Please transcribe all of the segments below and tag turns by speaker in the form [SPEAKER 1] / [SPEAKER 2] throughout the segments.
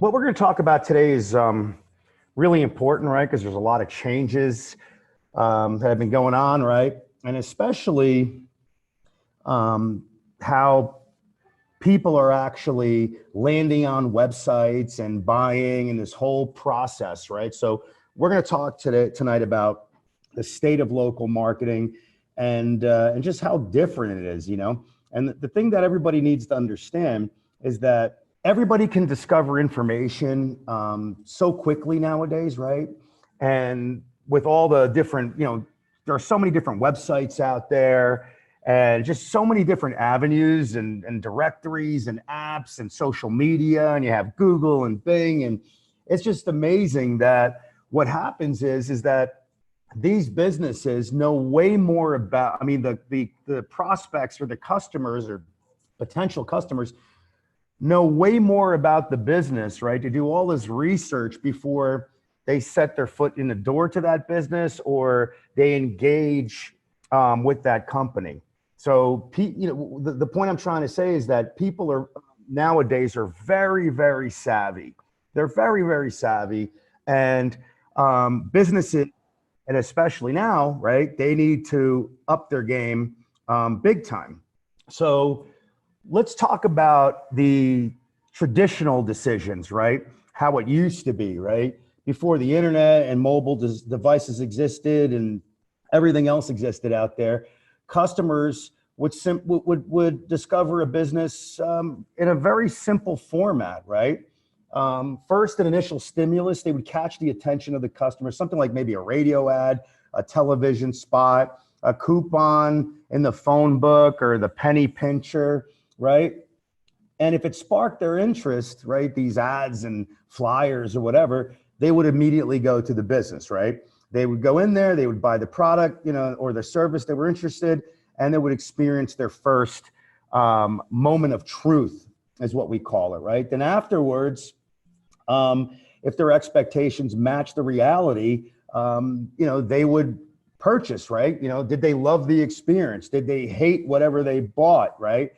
[SPEAKER 1] What we're going to talk about today is really important, right? Because there's a lot of changes that have been going on, right? And especially how people are actually landing on websites and buying and this whole process, right? So we're going to talk tonight about the state of local marketing and just how different it is, you know? And the thing that everybody needs to understand is that everybody can discover information so quickly nowadays, right? And with all the different, there are so many different websites out there and just so many different avenues and directories and apps and social media, and you have Google and Bing, and it's just amazing that what happens is that these businesses know way more about, I mean, the prospects or the customers or potential customers know way more about the business, right? To do all this research before they set their foot in the door to that business or they engage with that company. So, the point I'm trying to say is that people are nowadays are very, very savvy. They're very, very savvy, and businesses, and especially now, right? They need to up their game big time. So let's talk about the traditional decisions, right? How it used to be, right? Before the internet and mobile devices existed and everything else existed out there, customers would discover a business in a very simple format, right? First, an initial stimulus, they would catch the attention of the customer, something like maybe a radio ad, a television spot, a coupon in the phone book or the penny pincher, right? And if it sparked their interest, right, these ads and flyers or whatever, they would immediately go to the business, right? They would go in there, they would buy the product, or the service they were interested, and they would experience their first moment of truth, is what we call it, right? Then afterwards, if their expectations match the reality, they would purchase, right? Did they love the experience? Did they hate whatever they bought, right?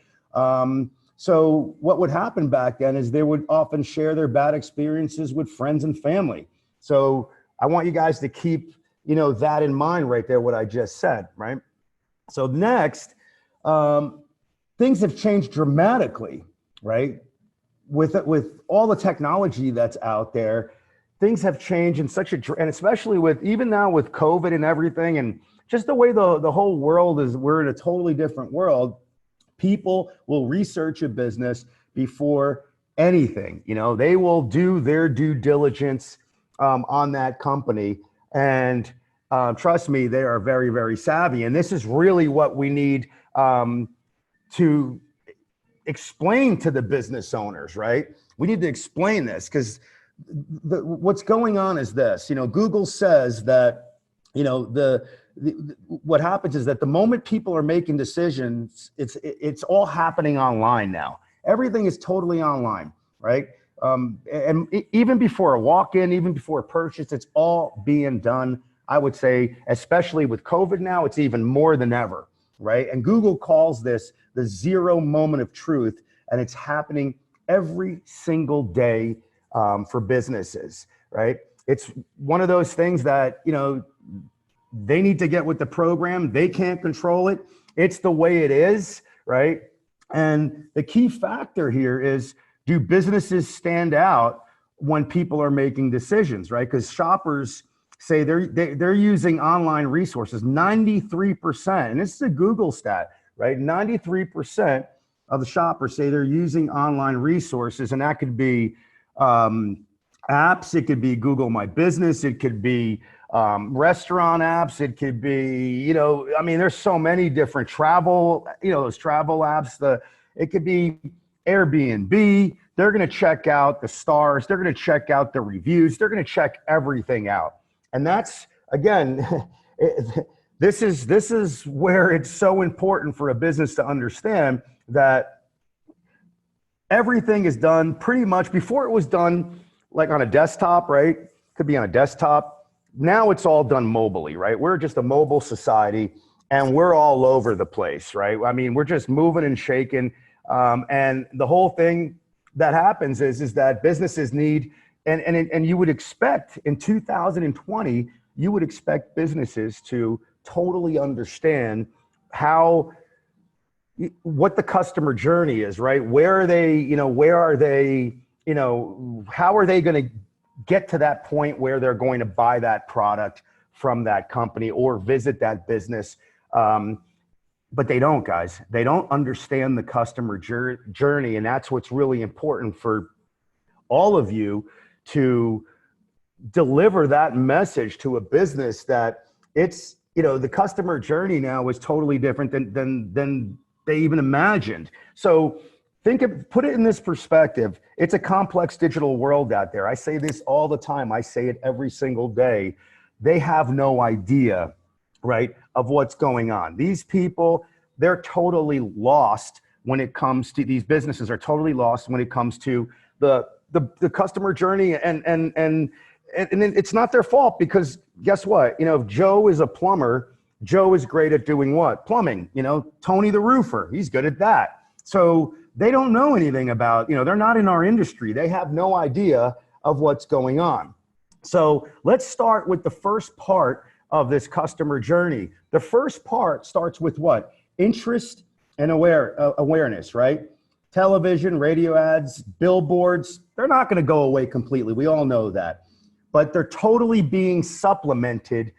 [SPEAKER 1] So what would happen back then is they would often share their bad experiences with friends and family. So I want you guys to keep, that in mind right there, what I just said, right? So next, things have changed dramatically, right? With all the technology that's out there, things have changed in and especially even now with COVID and everything, and just the way the whole world is, we're in a totally different world. People will research a business before anything. They will do their due diligence on that company. And trust me, they are very, very savvy. And this is really what we need to explain to the business owners, right? We need to explain this because what's going on is this. Google says that, what happens is that the moment people are making decisions, it's all happening online now. Everything is totally online, right? And even before a walk-in, even before a purchase, it's all being done. I would say, especially with COVID now, it's even more than ever, right? And Google calls this the zero moment of truth, and it's happening every single day for businesses, right? It's one of those things that, they need to get with the program. They can't control it. It's the way it is, right? And the key factor here is, do businesses stand out when people are making decisions, right? Because shoppers say they're using online resources, 93%, and this is a Google stat, right? 93% of the shoppers say they're using online resources, and that could be apps, it could be Google My Business, it could be restaurant apps, it could be, there's so many different travel, those travel apps, it could be Airbnb. They're going to check out the stars. They're going to check out the reviews. They're going to check everything out. And that's, again, this is where it's so important for a business to understand that everything is done pretty much. Before it was done like on a desktop, right? Could be on a desktop. Now it's all done mobily, right? We're just a mobile society and we're all over the place, right? I mean, we're just moving and shaking. And the whole thing that happens is that businesses need, and you would expect in 2020, you would expect businesses to totally understand how, what the customer journey is, right? Where are they, where are they, how are they going to get to that point where they're going to buy that product from that company or visit that business? But they don't, guys. They don't understand the customer journey. And that's what's really important for all of you to deliver that message to a business, that it's, the customer journey now is totally different than they even imagined. So put it in this perspective. It's a complex digital world out there. I say this all the time. I say it every single day. They have no idea, right, of what's going on. These people, they're totally lost when it comes to, these businesses are totally lost when it comes to the customer journey, and it's not their fault, because guess what? If Joe is a plumber, Joe is great at doing what? Plumbing. Tony the roofer, he's good at that. So they don't know anything about, they're not in our industry. They have no idea of what's going on. So let's start with the first part of this customer journey. The first part starts with what? Interest and awareness, right? Television, radio ads, billboards, they're not going to go away completely. We all know that. But they're totally being supplemented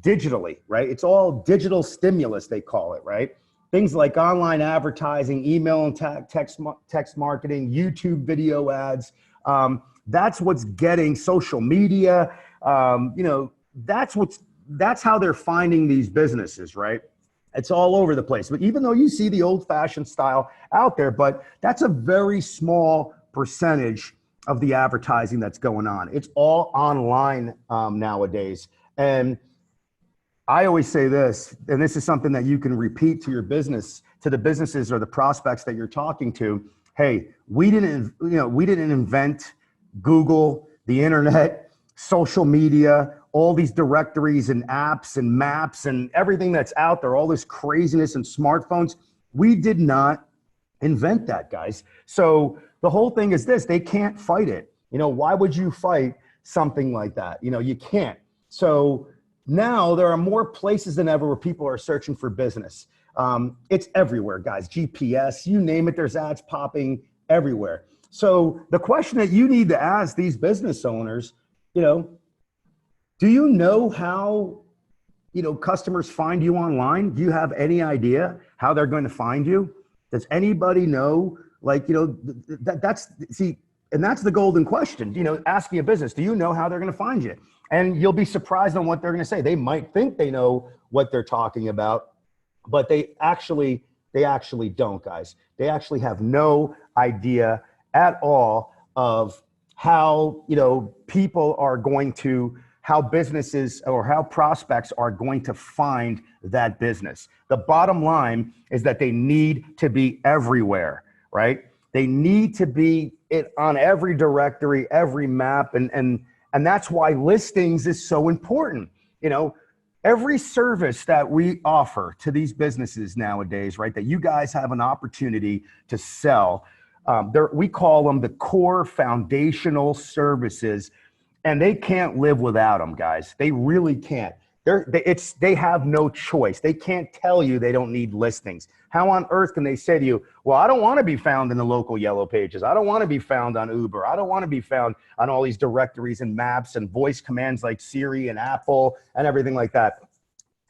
[SPEAKER 1] digitally, right? It's all digital stimulus, they call it, right? Things like online advertising, email and text marketing, YouTube video ads. That's what's getting social media. That's how they're finding these businesses, right? It's all over the place. But even though you see the old-fashioned style out there, but that's a very small percentage of the advertising that's going on. It's all online nowadays. And I always say this, and this is something that you can repeat to your business, to the businesses or the prospects that you're talking to. Hey, we didn't invent Google, the internet, social media, all these directories and apps and maps and everything that's out there, all this craziness and smartphones. We did not invent that, guys. So the whole thing is this: they can't fight it. Why would you fight something like that? You can't. So now there are more places than ever where people are searching for business. It's everywhere, guys. GPS, you name it, there's ads popping everywhere. So the question that you need to ask these business owners, do you know how, customers find you online? Do you have any idea how they're going to find you? Does anybody know? That's the golden question. Asking a business, do you know how they're going to find you? And you'll be surprised on what they're going to say. They might think they know what they're talking about, but they actually don't, guys. They actually have no idea at all of how, people are going to, how businesses or how prospects are going to find that business. The bottom line is that they need to be everywhere, right? They need to be on every directory, every map, and that's why listings is so important. Every service that we offer to these businesses nowadays, right, that you guys have an opportunity to sell, we call them the core foundational services, and they can't live without them, guys. They really can't. They have no choice. They can't tell you they don't need listings. How on earth can they say to you, well, I don't want to be found in the local yellow pages. I don't want to be found on Uber. I don't want to be found on all these directories and maps and voice commands like Siri and Apple and everything like that.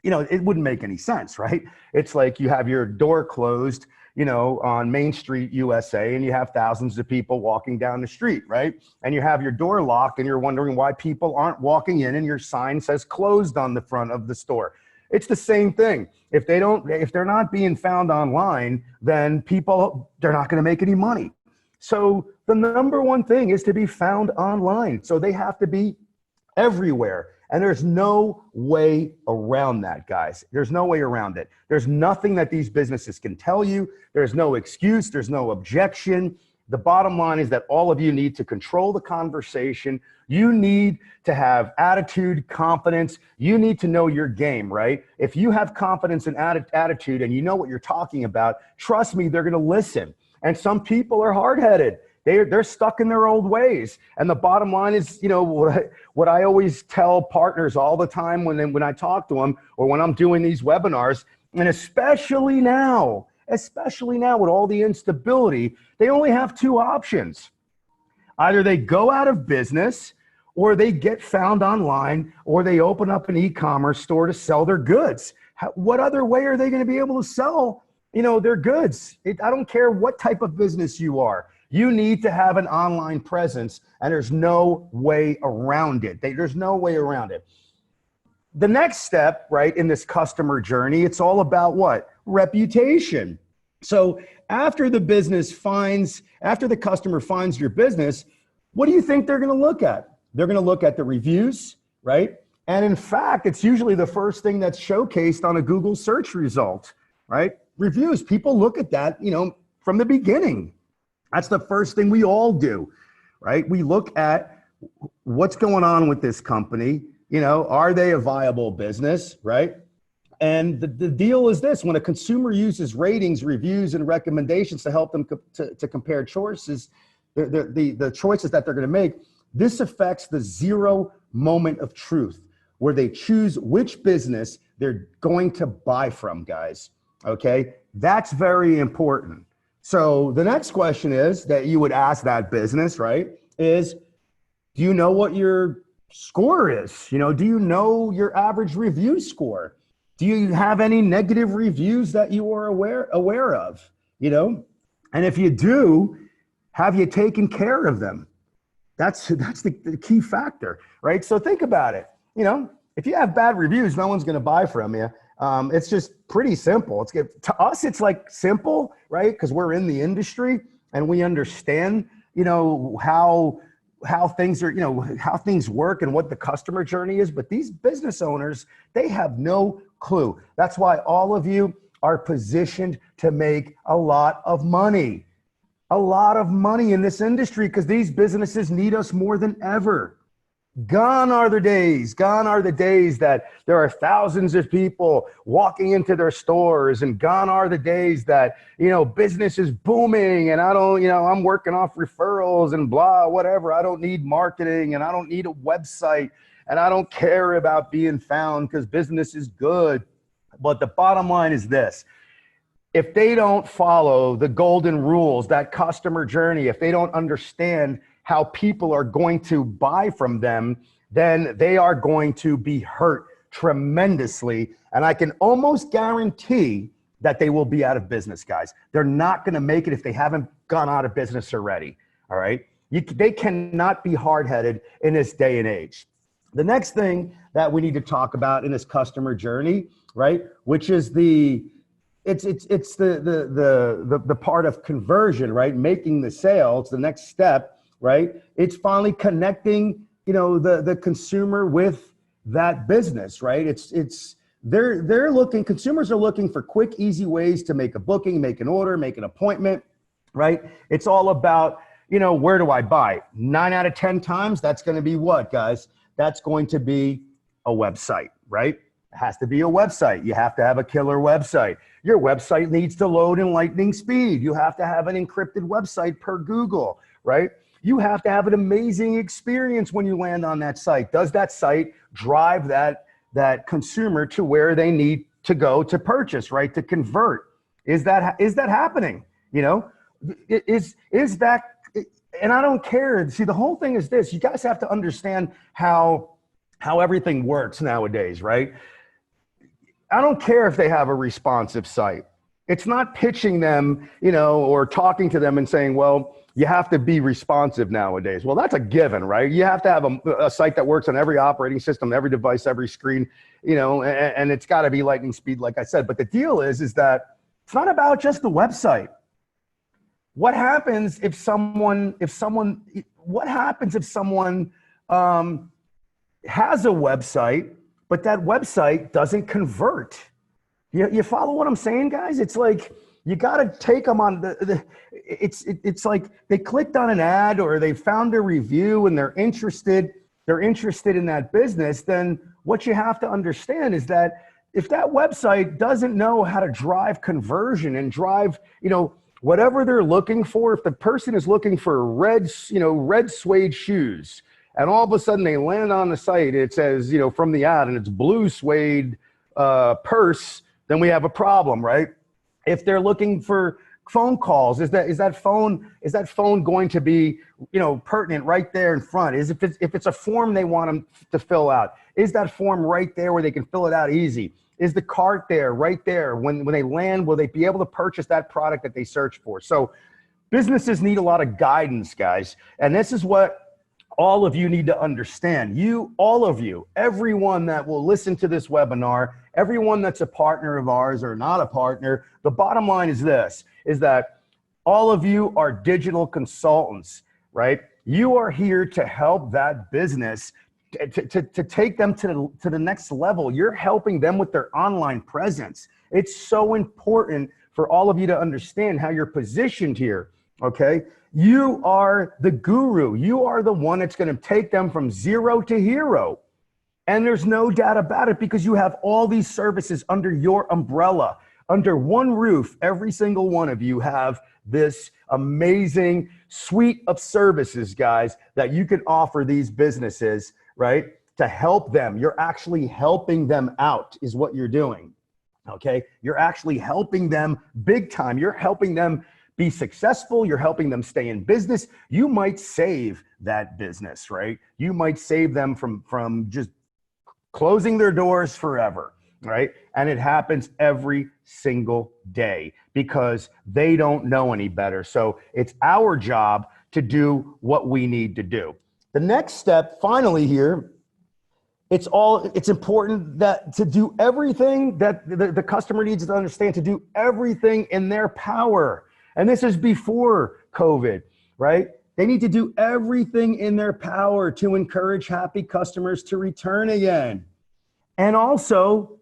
[SPEAKER 1] It wouldn't make any sense, right? It's like you have your door closed, on Main Street, USA, and you have thousands of people walking down the street, right? And you have your door locked and you're wondering why people aren't walking in and your sign says closed on the front of the store. It's the same thing. If they're not being found online, then they're not going to make any money. So the number one thing is to be found online. So they have to be everywhere. And there's no way around that, guys. There's no way around it. There's nothing that these businesses can tell you. There's no excuse. There's no objection. The bottom line is that all of you need to control the conversation. You need to have attitude, confidence. You need to know your game, right? If you have confidence and attitude and you know what you're talking about, trust me, they're going to listen. And some people are hard-headed. They're stuck in their old ways. And the bottom line is, what I always tell partners all the time when I talk to them or when I'm doing these webinars, and especially now with all the instability, they only have two options. Either they go out of business, or they get found online, or they open up an e-commerce store to sell their goods. What other way are they going to be able to sell, their goods? I don't care what type of business you are. You need to have an online presence, and there's no way around it. There's no way around it. The next step, right, in this customer journey, it's all about what? Reputation. So after the customer finds your business, what do you think they're going to look at? They're going to look at the reviews, right? And in fact, it's usually the first thing that's showcased on a Google search result, right? Reviews, people look at that, from the beginning. That's the first thing we all do, right? We look at what's going on with this company. Are they a viable business, right? And the deal is this: when a consumer uses ratings, reviews, and recommendations to help them to compare choices, the choices that they're going to make, this affects the zero moment of truth, where they choose which business they're going to buy from, guys. Okay, that's very important. So the next question is that you would ask that business, right, is, do you know what your score is? Do you know your average review score? Do you have any negative reviews that you are aware of? And if you do, have you taken care of them? That's the key factor, right? So think about it. If you have bad reviews, no one's going to buy from you. It's just pretty simple. To us, it's like simple, right? Because we're in the industry and we understand, how things are, how things work and what the customer journey is. But these business owners, they have no clue. That's why all of you are positioned to make a lot of money in this industry, because these businesses need us more than ever. Gone are the days that there are thousands of people walking into their stores, and gone are the days that, business is booming and I'm working off referrals and blah, whatever. I don't need marketing and I don't need a website and I don't care about being found because business is good. But the bottom line is this: if they don't follow the golden rules, that customer journey, if they don't understand how people are going to buy from them, then they are going to be hurt tremendously. And I can almost guarantee that they will be out of business, guys. They're not going to make it if they haven't gone out of business already. All right. They cannot be hard-headed in this day and age. The next thing that we need to talk about in this customer journey, right, which is the part of conversion, right? Making the sale. It's the next step, right? It's finally connecting, the consumer with that business, right? Consumers are looking for quick, easy ways to make a booking, make an order, make an appointment, right? It's all about, where do I buy? 9 out of 10 times, that's going to be what, guys? That's going to be a website, right? It has to be a website. You have to have a killer website. Your website needs to load in lightning speed. You have to have an encrypted website per Google, right? You have to have an amazing experience when you land on that site. Does that site drive that consumer to where they need to go to purchase, right? To convert? Is that happening? Is that, and I don't care. See, the whole thing is this: you guys have to understand how everything works nowadays, right? I don't care if they have a responsive site. It's not pitching them, or talking to them and saying, well, you have to be responsive nowadays. Well, that's a given, right? You have to have a site that works on every operating system, every device, every screen, and it's got to be lightning speed, like I said. But the deal is that it's not about just the website. What happens if someone has a website, but that website doesn't convert? You follow what I'm saying, guys? It's like, you got to take them on it's like they clicked on an ad or they found a review and they're interested in that business. Then what you have to understand is that if that website doesn't know how to drive conversion and drive, whatever they're looking for, if the person is looking for red suede shoes, and all of a sudden they land on the site, it says, from the ad, and it's blue suede purse, then we have a problem, right? If they're looking for phone calls, is that phone going to be, pertinent right there in front? If it's a form they want them to fill out, is that form right there where they can fill it out easy? Is the cart there, right there? When they land, will they be able to purchase that product that they search for? So businesses need a lot of guidance, guys. And this is what all of you need to understand. All of you, everyone that will listen to this webinar, everyone that's a partner of ours or not a partner, the bottom line is this, is that all of you are digital consultants, right? You are here to help that business to take them to the next level. You're helping them with their online presence. It's so important for all of you to understand how you're positioned here, okay? You are the guru. You are the one that's going to take them from zero to hero. And there's no doubt about it, because you have all these services under your umbrella. Under one roof, every single one of you have this amazing suite of services, guys, that you can offer these businesses, right? To help them. You're actually helping them out is what you're doing, okay? You're actually helping them big time. You're helping them be successful. You're helping them stay in business. You might save that business, right? You might save them from just closing their doors forever, right? And it happens every single day because they don't know any better. So it's our job to do what we need to do. The next step, finally here, it's important that to do everything that the customer needs to understand, to do everything in their power. And this is before COVID, right? They need to do everything in their power to encourage happy customers to return again. And also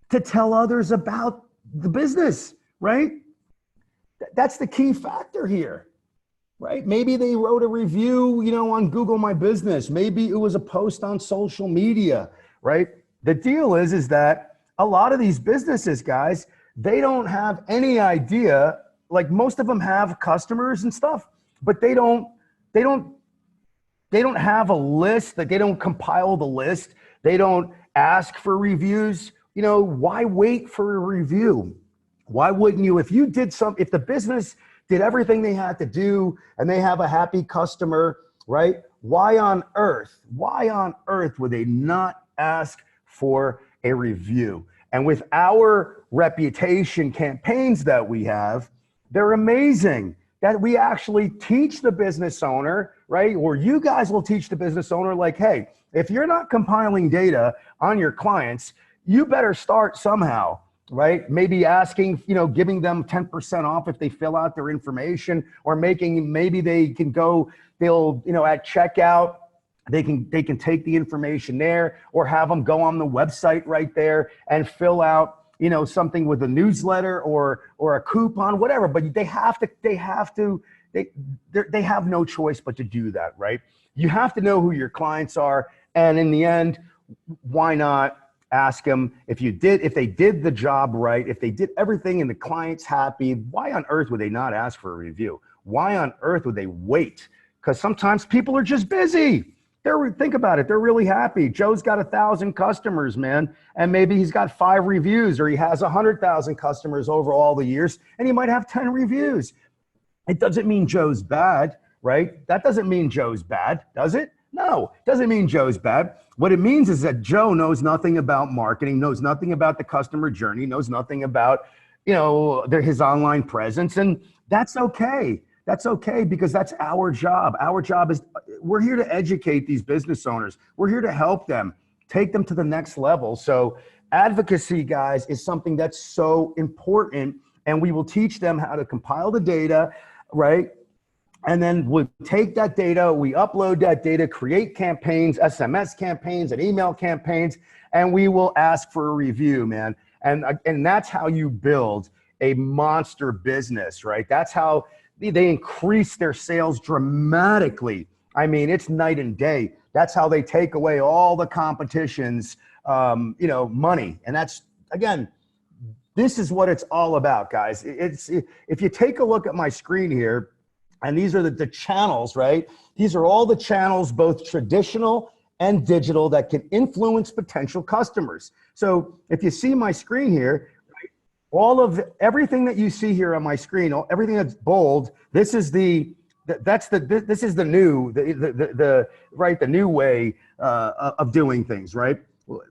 [SPEAKER 1] to tell others about the business, right? That's the key factor here, right? Maybe they wrote a review, on Google My Business. Maybe it was a post on social media, right? The deal is that a lot of these businesses, guys, they don't have any idea. Like, most of them have customers and stuff, but they don't have a list. That they don't compile the list. They don't ask for reviews. Why wait for a review? Why wouldn't you? If the business did everything they had to do and they have a happy customer, right? Why on earth would they not ask for a review? And with our reputation campaigns that we have, they're amazing. That we actually teach the business owner, right? Or you guys will teach the business owner, like, hey, if you're not compiling data on your clients, you better start somehow, right? Maybe asking, giving them 10% off if they fill out their information, or maybe they can go, at checkout, they can take the information there, or have them go on the website right there and fill out, something with a newsletter or a coupon, whatever. But they have no choice but to do that, right? You have to know who your clients are. And in the end, why not ask them if they did the job right, if they did everything and the client's happy, why on earth would they not ask for a review? Why on earth would they wait? Because sometimes people are just busy. Think about it. They're really happy. Joe's got 1,000 customers, man. And maybe he's got 5 reviews, or he has 100,000 customers over all the years, and he might have 10 reviews. It doesn't mean Joe's bad, right? That doesn't mean Joe's bad, does it? No, it doesn't mean Joe's bad. What it means is that Joe knows nothing about marketing, knows nothing about the customer journey, knows nothing about, his online presence. And that's okay. That's okay, because that's our job. Our job is, we're here to educate these business owners. We're here to help them, take them to the next level. So advocacy, guys, is something that's so important. And we will teach them how to compile the data, right? And then we take that data, we upload that data, create campaigns, SMS campaigns and email campaigns, and we will ask for a review, man. And that's how you build a monster business, right? That's how they increase their sales dramatically. I mean, it's night and day. That's how they take away all the competition's, money. And that's, again, This is what it's all about, guys. If you take a look at my screen here, and these are the channels, right? These are all the channels, both traditional and digital, that can influence potential customers. So if you see my screen here, all of everything that you see here on my screen, everything that's bold, this is the new way of doing things, right?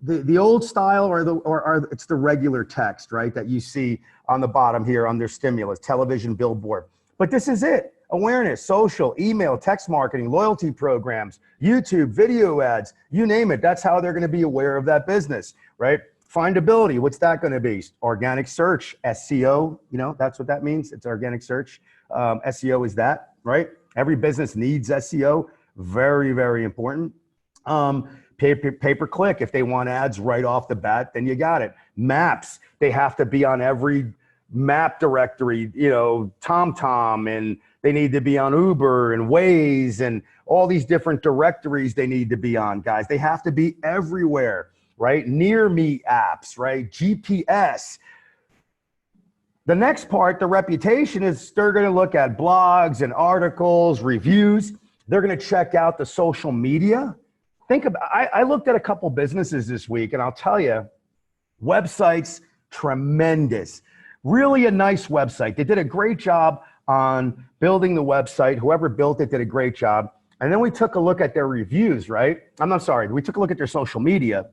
[SPEAKER 1] The old style or it's the regular text, right, that you see on the bottom here on their stimulus, television, billboard. But this is it. Awareness, social, email, text marketing, loyalty programs, YouTube, video ads, you name it. That's how they're going to be aware of that business, right? Findability, what's that going to be? Organic search, SEO, that's what that means. It's organic search. SEO is that, right? Every business needs SEO. Very, very important. Pay-per-click, if they want ads right off the bat, then you got it. Maps, they have to be on every map directory, TomTom, and they need to be on Uber and Waze and all these different directories they need to be on, guys. They have to be everywhere, right? Near me apps, right? GPS. The next part, the reputation, is they're going to look at blogs and articles, reviews. They're going to check out the social media. Think about, I looked at a couple businesses this week, and I'll tell you, websites, tremendous. Really a nice website. They did a great job on building the website. Whoever built it did a great job. And then we took a look at their reviews, right? We took a look at their social media.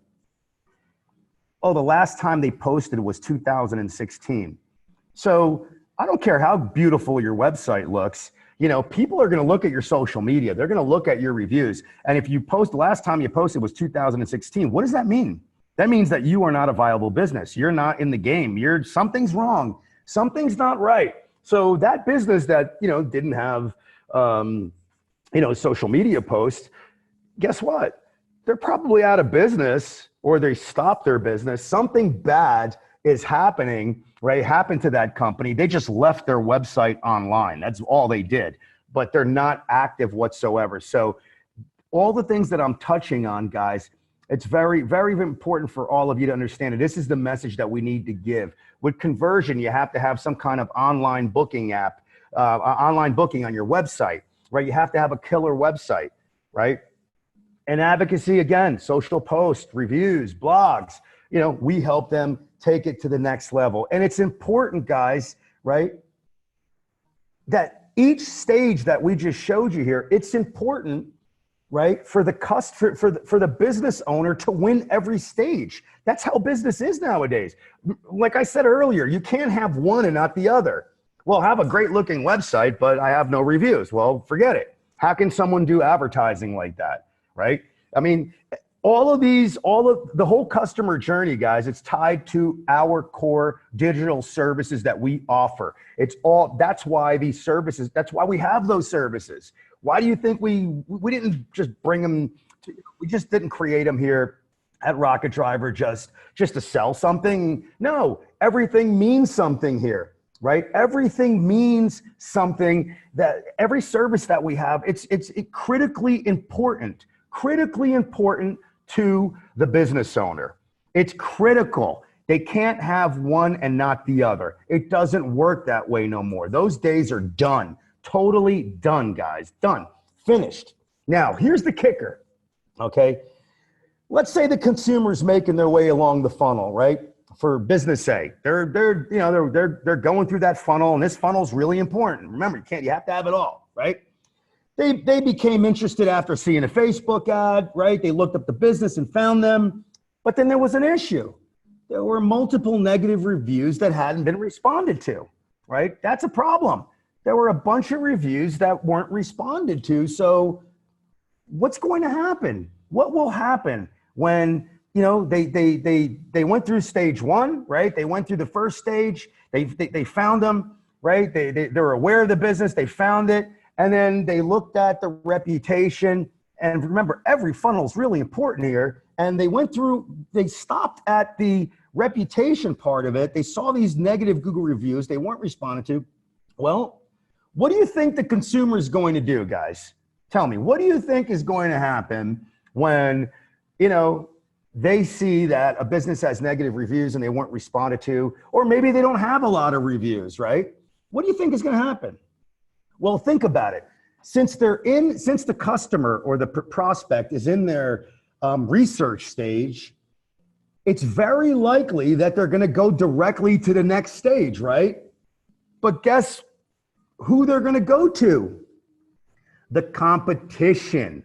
[SPEAKER 1] Oh, the last time they posted was 2016. So I don't care how beautiful your website looks. People are going to look at your social media. They're going to look at your reviews. And if you post, the last time you posted was 2016, what does that mean? That means that you are not a viable business. You're not in the game. Something's wrong. Something's not right. So that business that, didn't have, social media posts, guess what? They're probably out of business, or they stopped their business. Something bad is happening, right? Happened to that company. They just left their website online. That's all they did, but they're not active whatsoever. So all the things that I'm touching on, guys, it's very, very important for all of you to understand it. This is the message that we need to give. With conversion, you have to have some kind of online booking app, online booking on your website, right? You have to have a killer website, right? And advocacy, again, social posts, reviews, blogs, we help them take it to the next level. And it's important, guys, right, that each stage that we just showed you here, it's important, right, for the business owner to win every stage. That's how business is nowadays. Like I said earlier, you can't have one and not the other. Well, have a great looking website, but I have no reviews. Well, forget it. How can someone do advertising like that, right? I mean, all of the whole customer journey, guys, it's tied to our core digital services that we offer. That's why these services, that's why we have those services. Why do you think we didn't just bring them we just didn't create them here at Rocket Driver just to sell something? No, everything means something here, right? Everything means something. That every service that we have, it's critically important to the business owner. It's critical. They can't have one and not the other. It doesn't work that way no more. Those days are done. Totally done, guys. Done. Finished. Now, here's the kicker, okay? Let's say the consumer's making their way along the funnel, right? For business A. They're going through that funnel, and this funnel's really important. Remember, you have to have it all, right? They became interested after seeing a Facebook ad, right? They looked up the business and found them, but then there was an issue. There were multiple negative reviews that hadn't been responded to, right? That's a problem. There were a bunch of reviews that weren't responded to. So what's going to happen? What will happen when, they went through stage one, right? They went through the first stage. They found them, right? They were aware of the business. They found it. And then they looked at the reputation. And remember, every funnel is really important here. And they stopped at the reputation part of it. They saw these negative Google reviews. They weren't responded to. Well, what do you think the consumer is going to do, guys? Tell me, what do you think is going to happen when, they see that a business has negative reviews and they weren't responded to, or maybe they don't have a lot of reviews, right? What do you think is going to happen? Well, think about it. Since the customer or the prospect is in their research stage, it's very likely that they're going to go directly to the next stage, right? But guess who they're going to go to? The competition.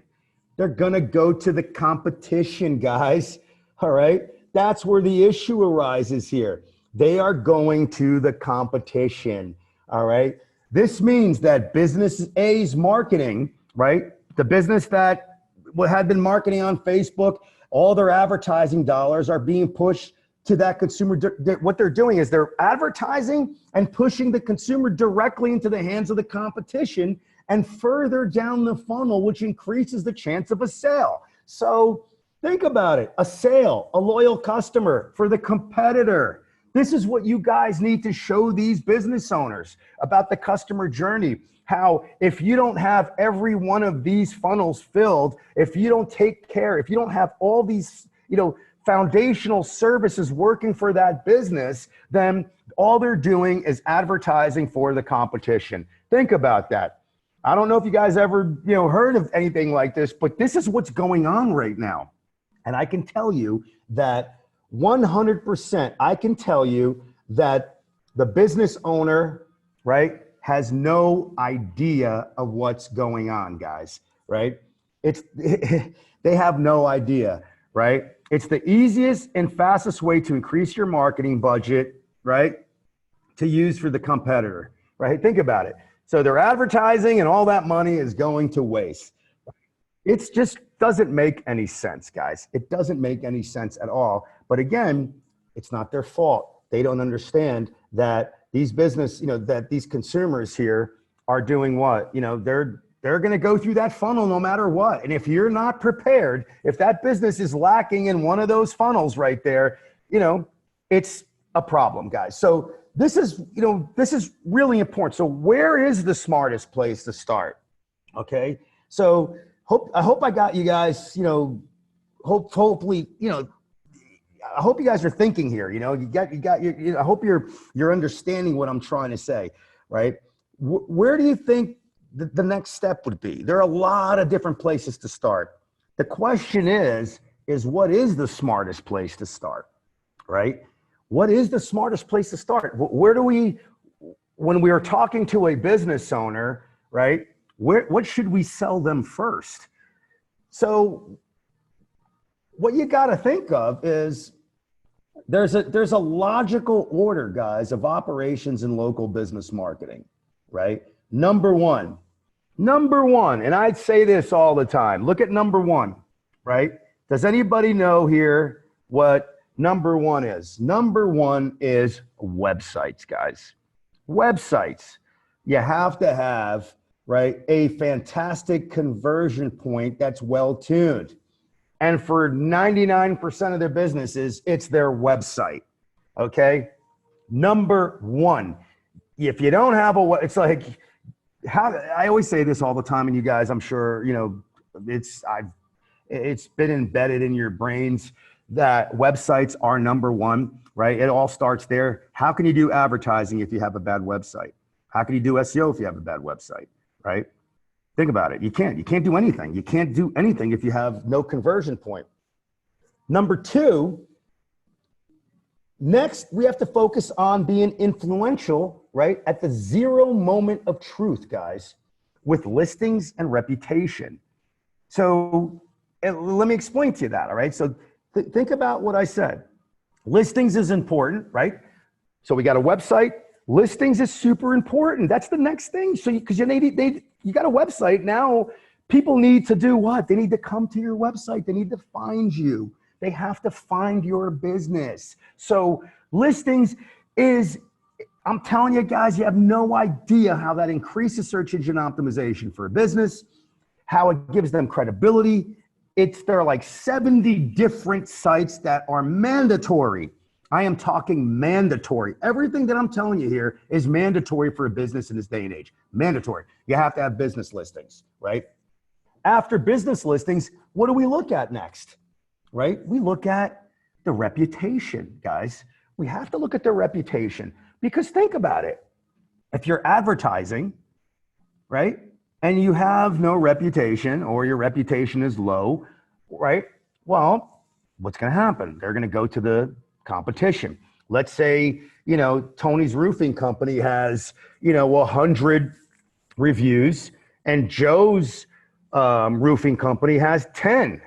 [SPEAKER 1] They're going to go to the competition, guys. All right. That's where the issue arises here. They are going to the competition. All right. This means that business A's marketing, right? The business that had been marketing on Facebook, all their advertising dollars are being pushed to that consumer. What they're doing is they're advertising and pushing the consumer directly into the hands of the competition and further down the funnel, which increases the chance of a sale. So think about it, a sale, a loyal customer for the competitor. This is what you guys need to show these business owners about the customer journey. How if you don't have every one of these funnels filled, if you don't take care, if you don't have all these, foundational services working for that business, then all they're doing is advertising for the competition. Think about that. I don't know if you guys ever, heard of anything like this, but this is what's going on right now. And I can tell you that 100%, I can tell you that the business owner, right, has no idea of what's going on, guys, right? They have no idea, right? It's the easiest and fastest way to increase your marketing budget, right, to use for the competitor, right? Think about it. So their advertising and all that money is going to waste. It just doesn't make any sense, guys. It doesn't make any sense at all. But again, it's not their fault. They don't understand that these that these consumers here are doing what? They're going to go through that funnel no matter what. And if you're not prepared, if that business is lacking in one of those funnels right there, it's a problem, guys. So this is really important. So where is the smartest place to start? Okay. So I hope I got you guys, hopefully, I hope you guys are thinking here, I hope you're understanding what I'm trying to say, right? Where do you think the next step would be? There are a lot of different places to start. The question is what is the smartest place to start, right? What is the smartest place to start? When we are talking to a business owner, right, what should we sell them first? So what you got to think of is there's a logical order, guys, of operations in local business marketing, right? Number one, and I'd say this all the time. Look at number one, right? Does anybody know here what number one is? Number one is websites, guys. Websites. You have to have, right, a fantastic conversion point that's well-tuned. And for 99% of their businesses, it's their website, okay? Number one, if you don't have it's like, I always say this all the time, and you guys, I'm sure, it's been embedded in your brains that websites are number one, right? It all starts there. How can you do advertising if you have a bad website? How can you do SEO if you have a bad website, right? Think about it. You can't do anything. You can't do anything if you have no conversion point. Number two, next, we have to focus on being influential, right? At the zero moment of truth, guys, with listings and reputation. So let me explain to you that, all right? So think about what I said. Listings is important, right? So we got a website. Listings is super important. That's the next thing. So because you got a website now, people need to do what? They need to come to your website. They need to find you. They have to find your business. So listings is, I'm telling you guys, you have no idea how that increases search engine optimization for a business, how it gives them credibility. There are like 70 different sites that are mandatory. I am talking mandatory. Everything that I'm telling you here is mandatory for a business in this day and age. Mandatory. You have to have business listings, right? After business listings, what do we look at next? right? We look at the reputation, guys. We have to look at their reputation because think about it. If you're advertising, right, and you have no reputation or your reputation is low, right? Well, what's going to happen? They're going to go to the competition. Let's say, Tony's roofing company has, 100 reviews and Joe's roofing company has 10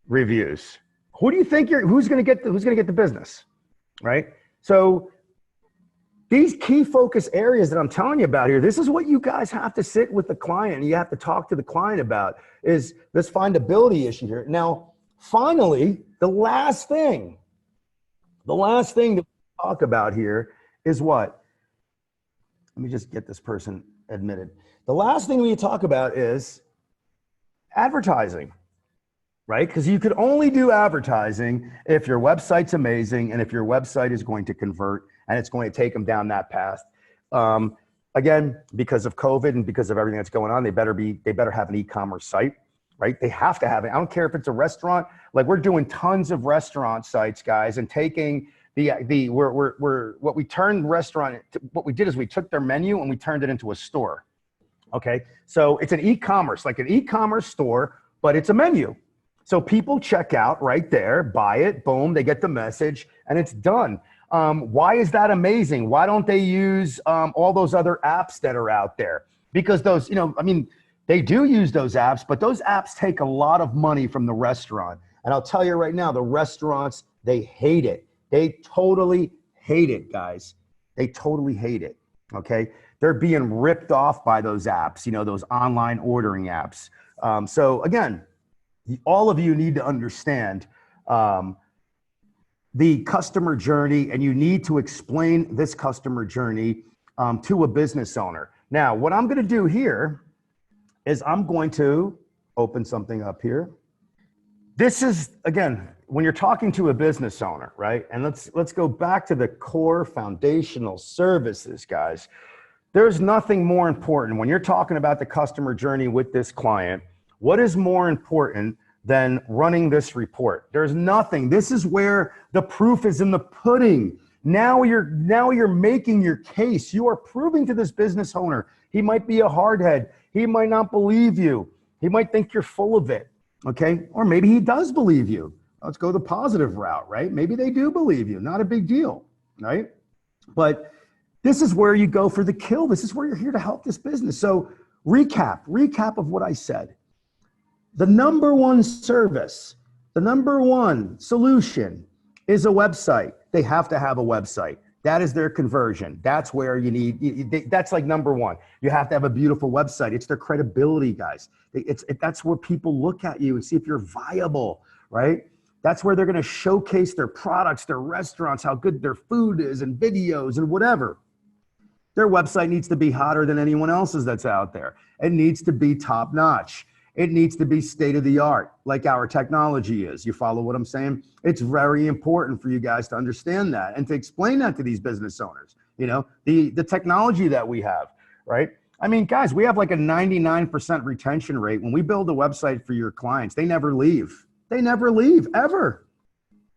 [SPEAKER 1] reviews. Who do you think who's going to get the business, right? So these key focus areas that I'm telling you about here, this is what you guys have to sit with the client and you have to talk to the client about is this findability issue here. Now, finally, the last thing that we talk about here is what? Let me just get this person admitted. The last thing we talk about is advertising, right? Because you could only do advertising if your website's amazing and if your website is going to convert and it's going to take them down that path. Again, because of COVID and because of everything that's going on, they better have an e-commerce site, right? They have to have it. I don't care if it's a restaurant. Like we're doing tons of restaurant sites, guys, and taking what we did is we took their menu and we turned it into a store. Okay, so it's an e-commerce, like an e-commerce store, but it's a menu. So people check out right there, buy it, boom, they get the message, and it's done. Why is that amazing? Why don't they use all those other apps that are out there? Because those, they do use those apps, but those apps take a lot of money from the restaurant. And I'll tell you right now, the restaurants, they hate it. They totally hate it, guys. They totally hate it, okay? They're being ripped off by those apps, those online ordering apps. So again, all of you need to understand the customer journey, and you need to explain this customer journey to a business owner. Now, what I'm going to do here is I'm going to open something up here. This is, again, when you're talking to a business owner, right? And let's go back to the core foundational services, guys. There's nothing more important when you're talking about the customer journey with this client. What is more important than running this report? There's nothing. This is where the proof is in the pudding. Now you're making your case. You are proving to this business owner. He might be a hardhead. He might not believe you. He might think you're full of it. Okay. Or maybe he does believe you. Let's go the positive route, right? Maybe they do believe you. Not a big deal, right? But this is where you go for the kill. This is where you're here to help this business. So recap of what I said. The number one service, the number one solution is a website. They have to have a website. That is their conversion. That's where you need, that's like number one. You have to have a beautiful website. It's their credibility, guys. That's where people look at you and see if you're viable, right? That's where they're going to showcase their products, their restaurants, how good their food is and videos and whatever. Their website needs to be hotter than anyone else's that's out there. It needs to be top notch. It needs to be state of the art, like our technology is. You follow what I'm saying? It's very important for you guys to understand that and to explain that to these business owners. The technology that we have, right? I mean, guys, we have like a 99% retention rate. When we build a website for your clients, they never leave. They never leave, ever.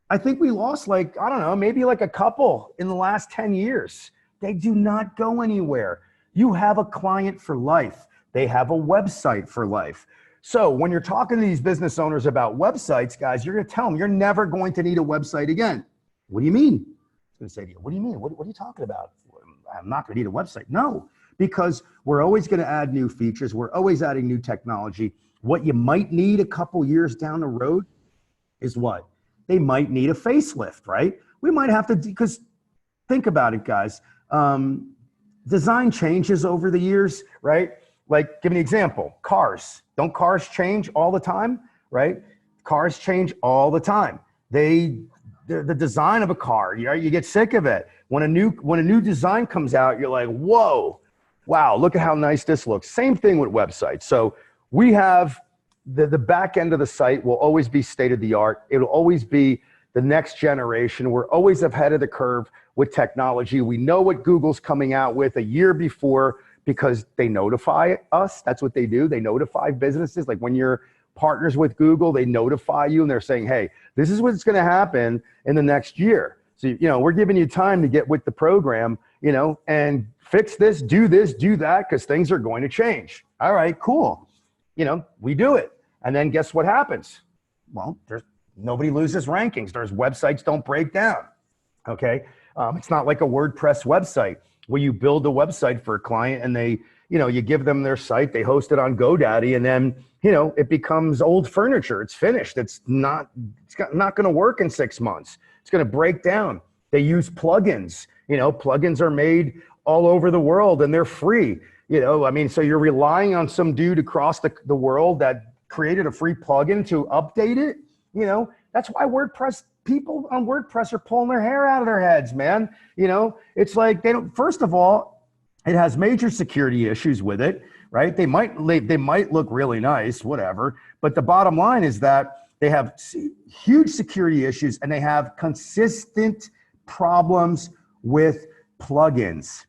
[SPEAKER 1] I think we lost maybe like a couple in the last 10 years. They do not go anywhere. You have a client for life. They have a website for life. So when you're talking to these business owners about websites, guys, you're going to tell them you're never going to need a website again. What do you mean? I'm going to say to you, what do you mean? What are you talking about? I'm not going to need a website. No, because we're always going to add new features. We're always adding new technology. What you might need a couple years down the road is what? They might need a facelift, right? We might have to, because think about it, guys. Design changes over the years, right? Like, give me an example. Cars. Don't cars change all the time, right? Cars change all the time. The design of a car, you get sick of it. When a new design comes out, you're like, whoa, wow, look at how nice this looks. Same thing with websites. So we have the back end of the site will always be state of the art. It'll always be the next generation. We're always ahead of the curve with technology. We know what Google's coming out with a year before because they notify us. That's what they do. They notify businesses. Like when you're partners with Google. They notify you and they're saying, hey, this is what's going to happen in the next year. So, you know, we're giving you time to get with the program, you know, and fix this, do that, because things are going to change. All right, cool. You know, we do it. And then guess what happens? Well, nobody loses rankings. There's websites don't break down. Okay. It's not like a WordPress website where you build a website for a client and they, you know, you give them their site, they host it on GoDaddy, and then, you know, it becomes old furniture. It's finished. It's not going to work in 6 months. It's going to break down. They use plugins. You know, plugins are made all over the world and they're free. You know, I mean, so you're relying on some dude across the world that created a free plugin to update it. You know, that's why people on WordPress are pulling their hair out of their heads, man. You know, it's like they don't, first of all, it has major security issues with it, right? They might look really nice, whatever. But the bottom line is that they have huge security issues and they have consistent problems with plugins.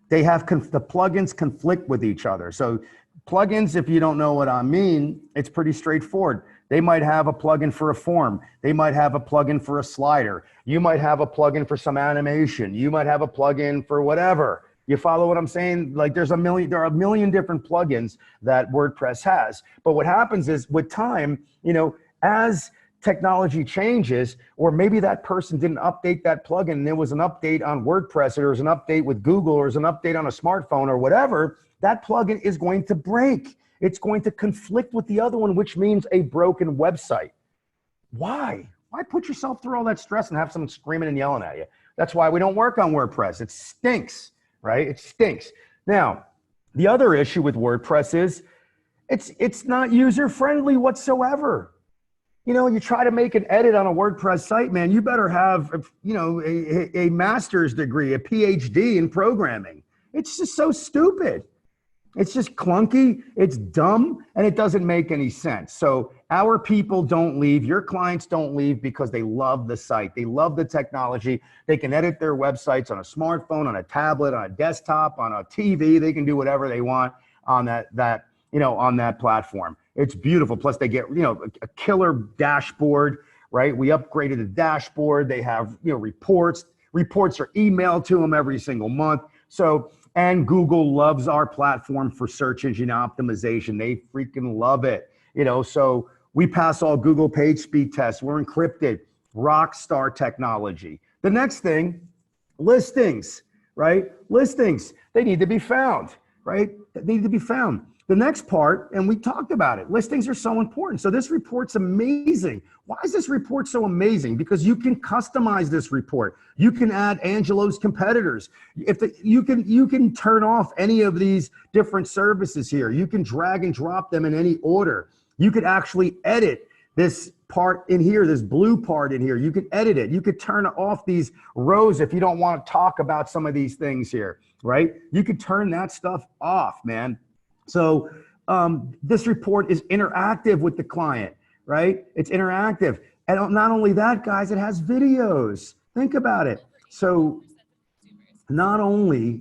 [SPEAKER 1] They have, the plugins conflict with each other. So plugins, if you don't know what I mean, it's pretty straightforward. They might have a plugin for a form. They might have a plugin for a slider. You might have a plugin for some animation. You might have a plugin for whatever. You follow what I'm saying? Like there are a million different plugins that WordPress has. But what happens is with time, you know, as technology changes, or maybe that person didn't update that plugin and there was an update on WordPress, or there was an update with Google, or there's an update on a smartphone or whatever, that plugin is going to break. It's going to conflict with the other one, which means a broken website. Why? Why put yourself through all that stress and have someone screaming and yelling at you? That's why we don't work on WordPress. It stinks, right? It stinks. Now, the other issue with WordPress is it's not user-friendly whatsoever. You know, you try to make an edit on a WordPress site, man, you better have, you know, a master's degree, a PhD in programming. It's just so stupid. It's just clunky, it's dumb, and it doesn't make any sense. So our people don't leave, your clients don't leave because they love the site. They love the technology. They can edit their websites on a smartphone, on a tablet, on a desktop, on a TV. They can do whatever they want on on that platform. It's beautiful. Plus they get, you know, a killer dashboard, right? We upgraded the dashboard. They have, you know, reports. Reports are emailed to them every single month. So, and Google loves our platform for search engine optimization. They freaking love it. You know, so we pass all Google page speed tests. We're encrypted, rock star technology. The next thing, listings, right? Listings, they need to be found, right? They need to be found. The next part, and we talked about it, listings are so important. So this report's amazing. Why is this report so amazing? Because you can customize this report. You can add Angelo's competitors. You can turn off any of these different services here. You can drag and drop them in any order. You could actually edit this part in here, this blue part in here. You could edit it. You could turn off these rows if you don't want to talk about some of these things here, right? You could turn that stuff off, man. So this report is interactive with the client, right? It's interactive. And not only that, guys, it has videos. Think about it. So not only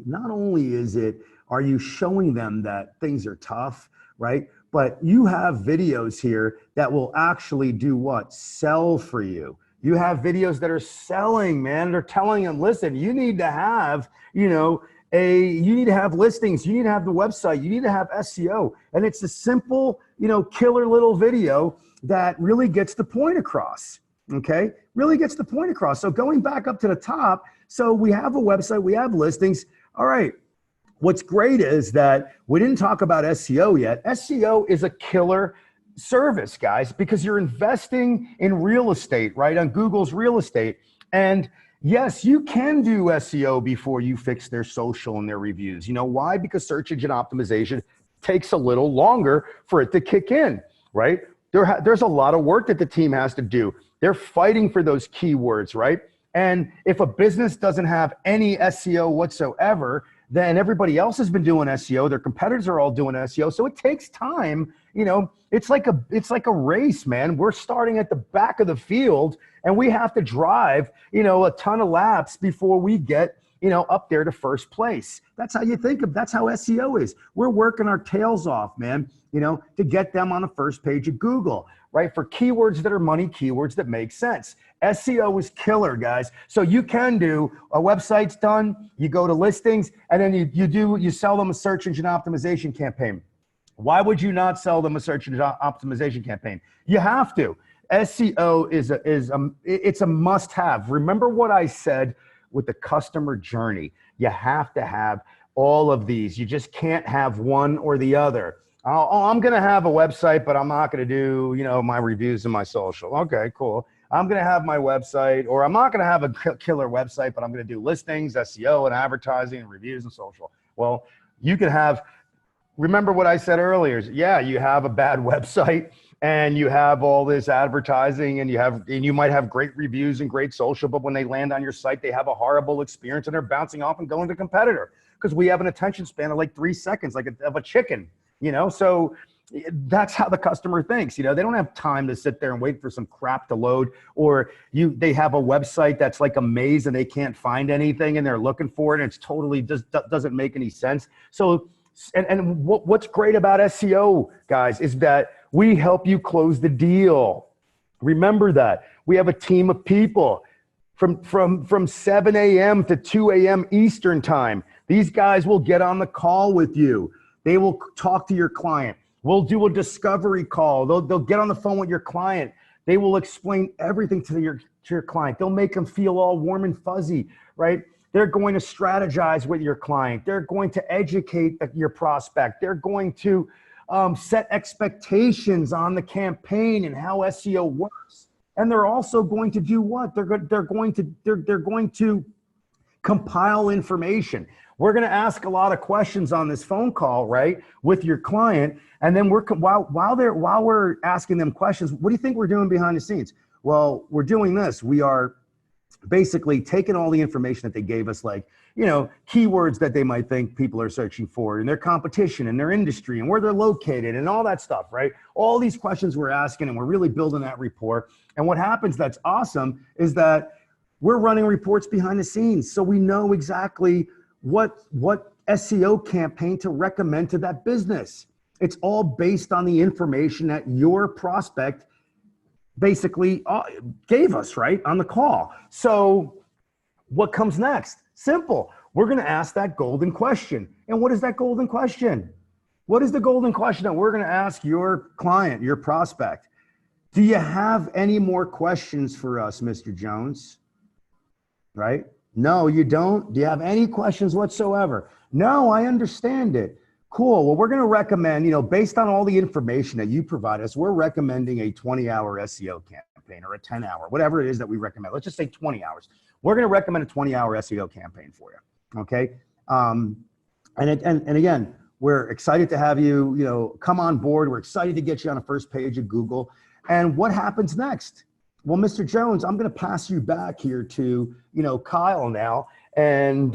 [SPEAKER 1] are you showing them that things are tough, right? But you have videos here that will actually do what? Sell for you. You have videos that are selling, man. They're telling them, listen, you need to have, you know, you need to have listings, you need to have the website, you need to have SEO. And it's a simple, you know, killer little video that really gets the point across, okay? Really gets the point across. So going back up to the top, so we have a website, we have listings. All right, what's great is that we didn't talk about SEO yet. SEO is a killer service, guys, because you're investing in real estate, right? On Google's real estate. And yes, you can do SEO before you fix their social and their reviews. You know why? Because search engine optimization takes a little longer for it to kick in, right? There's a lot of work that the team has to do. They're fighting for those keywords, right? And if a business doesn't have any SEO whatsoever, then everybody else has been doing SEO. Their competitors are all doing SEO. So it takes time. You know, it's like a race, man. We're starting at the back of the field and we have to drive, you know, a ton of laps before we get up there to first place. That's how you think of, that's how SEO is. We're working our tails off, man, to get them on the first page of Google, right? For keywords that are money, keywords that make sense. SEO is killer, guys. So you can do a website's done, you go to listings, and then you sell them a search engine optimization campaign. Why would you not sell them a search engine optimization campaign? You have to. SEO it's a must-have. Remember what I said with the customer journey. You have to have all of these. You just can't have one or the other. Oh, I'm going to have a website, but I'm not going to do, my reviews and my social. Okay, cool. I'm going to have my website, or I'm not going to have a killer website, but I'm going to do listings, SEO, and advertising, and reviews and social. Well, you can have, remember what I said earlier, yeah, you have a bad website and you have all this advertising and you might have great reviews and great social, but when they land on your site, they have a horrible experience and they're bouncing off and going to the competitor because we have an attention span of like 3 seconds, like of a chicken, so that's how the customer thinks. They don't have time to sit there and wait for some crap to load, or they have a website that's like a maze and they can't find anything and they're looking for it and it's totally just doesn't make any sense. So, and what's great about SEO, guys, is that we help you close the deal. Remember that. We have a team of people from 7 a.m. to 2 a.m. Eastern time. These guys will get on the call with you. They will talk to your client. We'll do a discovery call. They'll get on the phone with your client. They will explain everything to your client. They'll make them feel all warm and fuzzy, right? They're going to strategize with your client. They're going to educate your prospect. They're going to set expectations on the campaign and how SEO works. And they're also going to do what? They're going to compile information. We're going to ask a lot of questions on this phone call, right, with your client. And then while we're asking them questions, what do you think we're doing behind the scenes? Well, we're doing this. We are basically taking all the information that they gave us, like, keywords that they might think people are searching for in their competition and their industry and where they're located and all that stuff, right? All these questions we're asking, and we're really building that rapport. And what happens that's awesome is that we're running reports behind the scenes. So we know exactly what SEO campaign to recommend to that business. It's all based on the information that your prospect basically gave us, right, on the call. So what comes next? Simple. We're going to ask that golden question. And what is that golden question? What is the golden question that we're going to ask your client, your prospect? Do you have any more questions for us, Mr. Jones? Right? No, you don't? Do you have any questions whatsoever? No, I understand it. Cool. Well, we're going to recommend, based on all the information that you provide us, we're recommending a 20-hour SEO campaign or a 10-hour, whatever it is that we recommend. Let's just say 20 hours. We're going to recommend a 20-hour SEO campaign for you. Okay. And again, we're excited to have you, come on board. We're excited to get you on the first page of Google. And what happens next? Well, Mr. Jones, I'm going to pass you back here to, Kyle now. And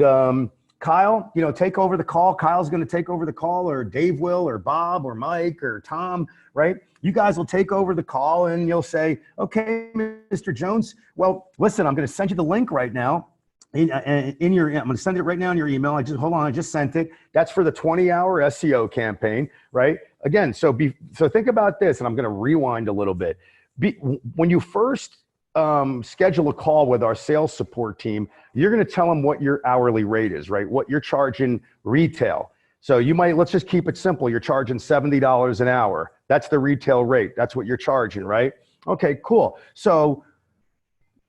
[SPEAKER 1] Kyle, take over the call. Kyle's going to take over the call, or Dave will, or Bob, or Mike, or Tom, right? You guys will take over the call and you'll say, okay, Mr. Jones, well, listen, I'm going to send you the link right now. I'm going to send it right now in your email. Hold on, I just sent it. That's for the 20-hour SEO campaign, right? Again, so think about this, and I'm going to rewind a little bit. When you first schedule a call with our sales support team, you're going to tell them what your hourly rate is, right? What you're charging retail. So let's just keep it simple. You're charging $70 an hour. That's the retail rate. That's what you're charging, right? Okay, cool. So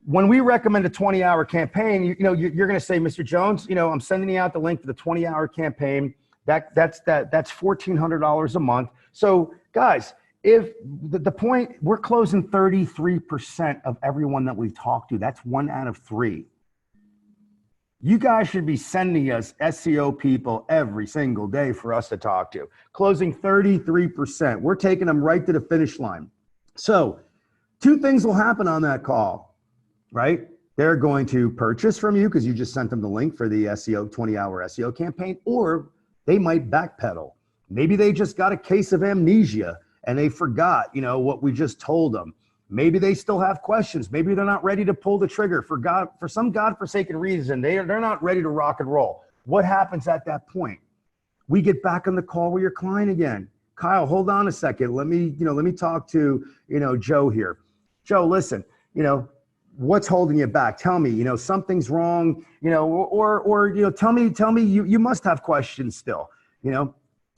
[SPEAKER 1] when we recommend a 20-hour campaign, you're going to say, Mr. Jones, I'm sending you out the link for the 20-hour campaign. That's $1,400 a month. So guys, if the point, we're closing 33% of everyone that we've talked to. That's 1 out of 3. You guys should be sending us SEO people every single day for us to talk to. Closing 33%. We're taking them right to the finish line. So 2 things will happen on that call, right? They're going to purchase from you because you just sent them the link for the 20-hour SEO campaign, or they might backpedal. Maybe they just got a case of amnesia and they forgot, what we just told them. Maybe they still have questions. Maybe they're not ready to pull the trigger for some godforsaken reason. They're not ready to rock and roll. What happens at that point? We get back on the call with your client again. Kyle, hold on a second. Let me talk to, Joe here. Joe, listen, what's holding you back? Tell me, something's wrong, or tell me you must have questions still,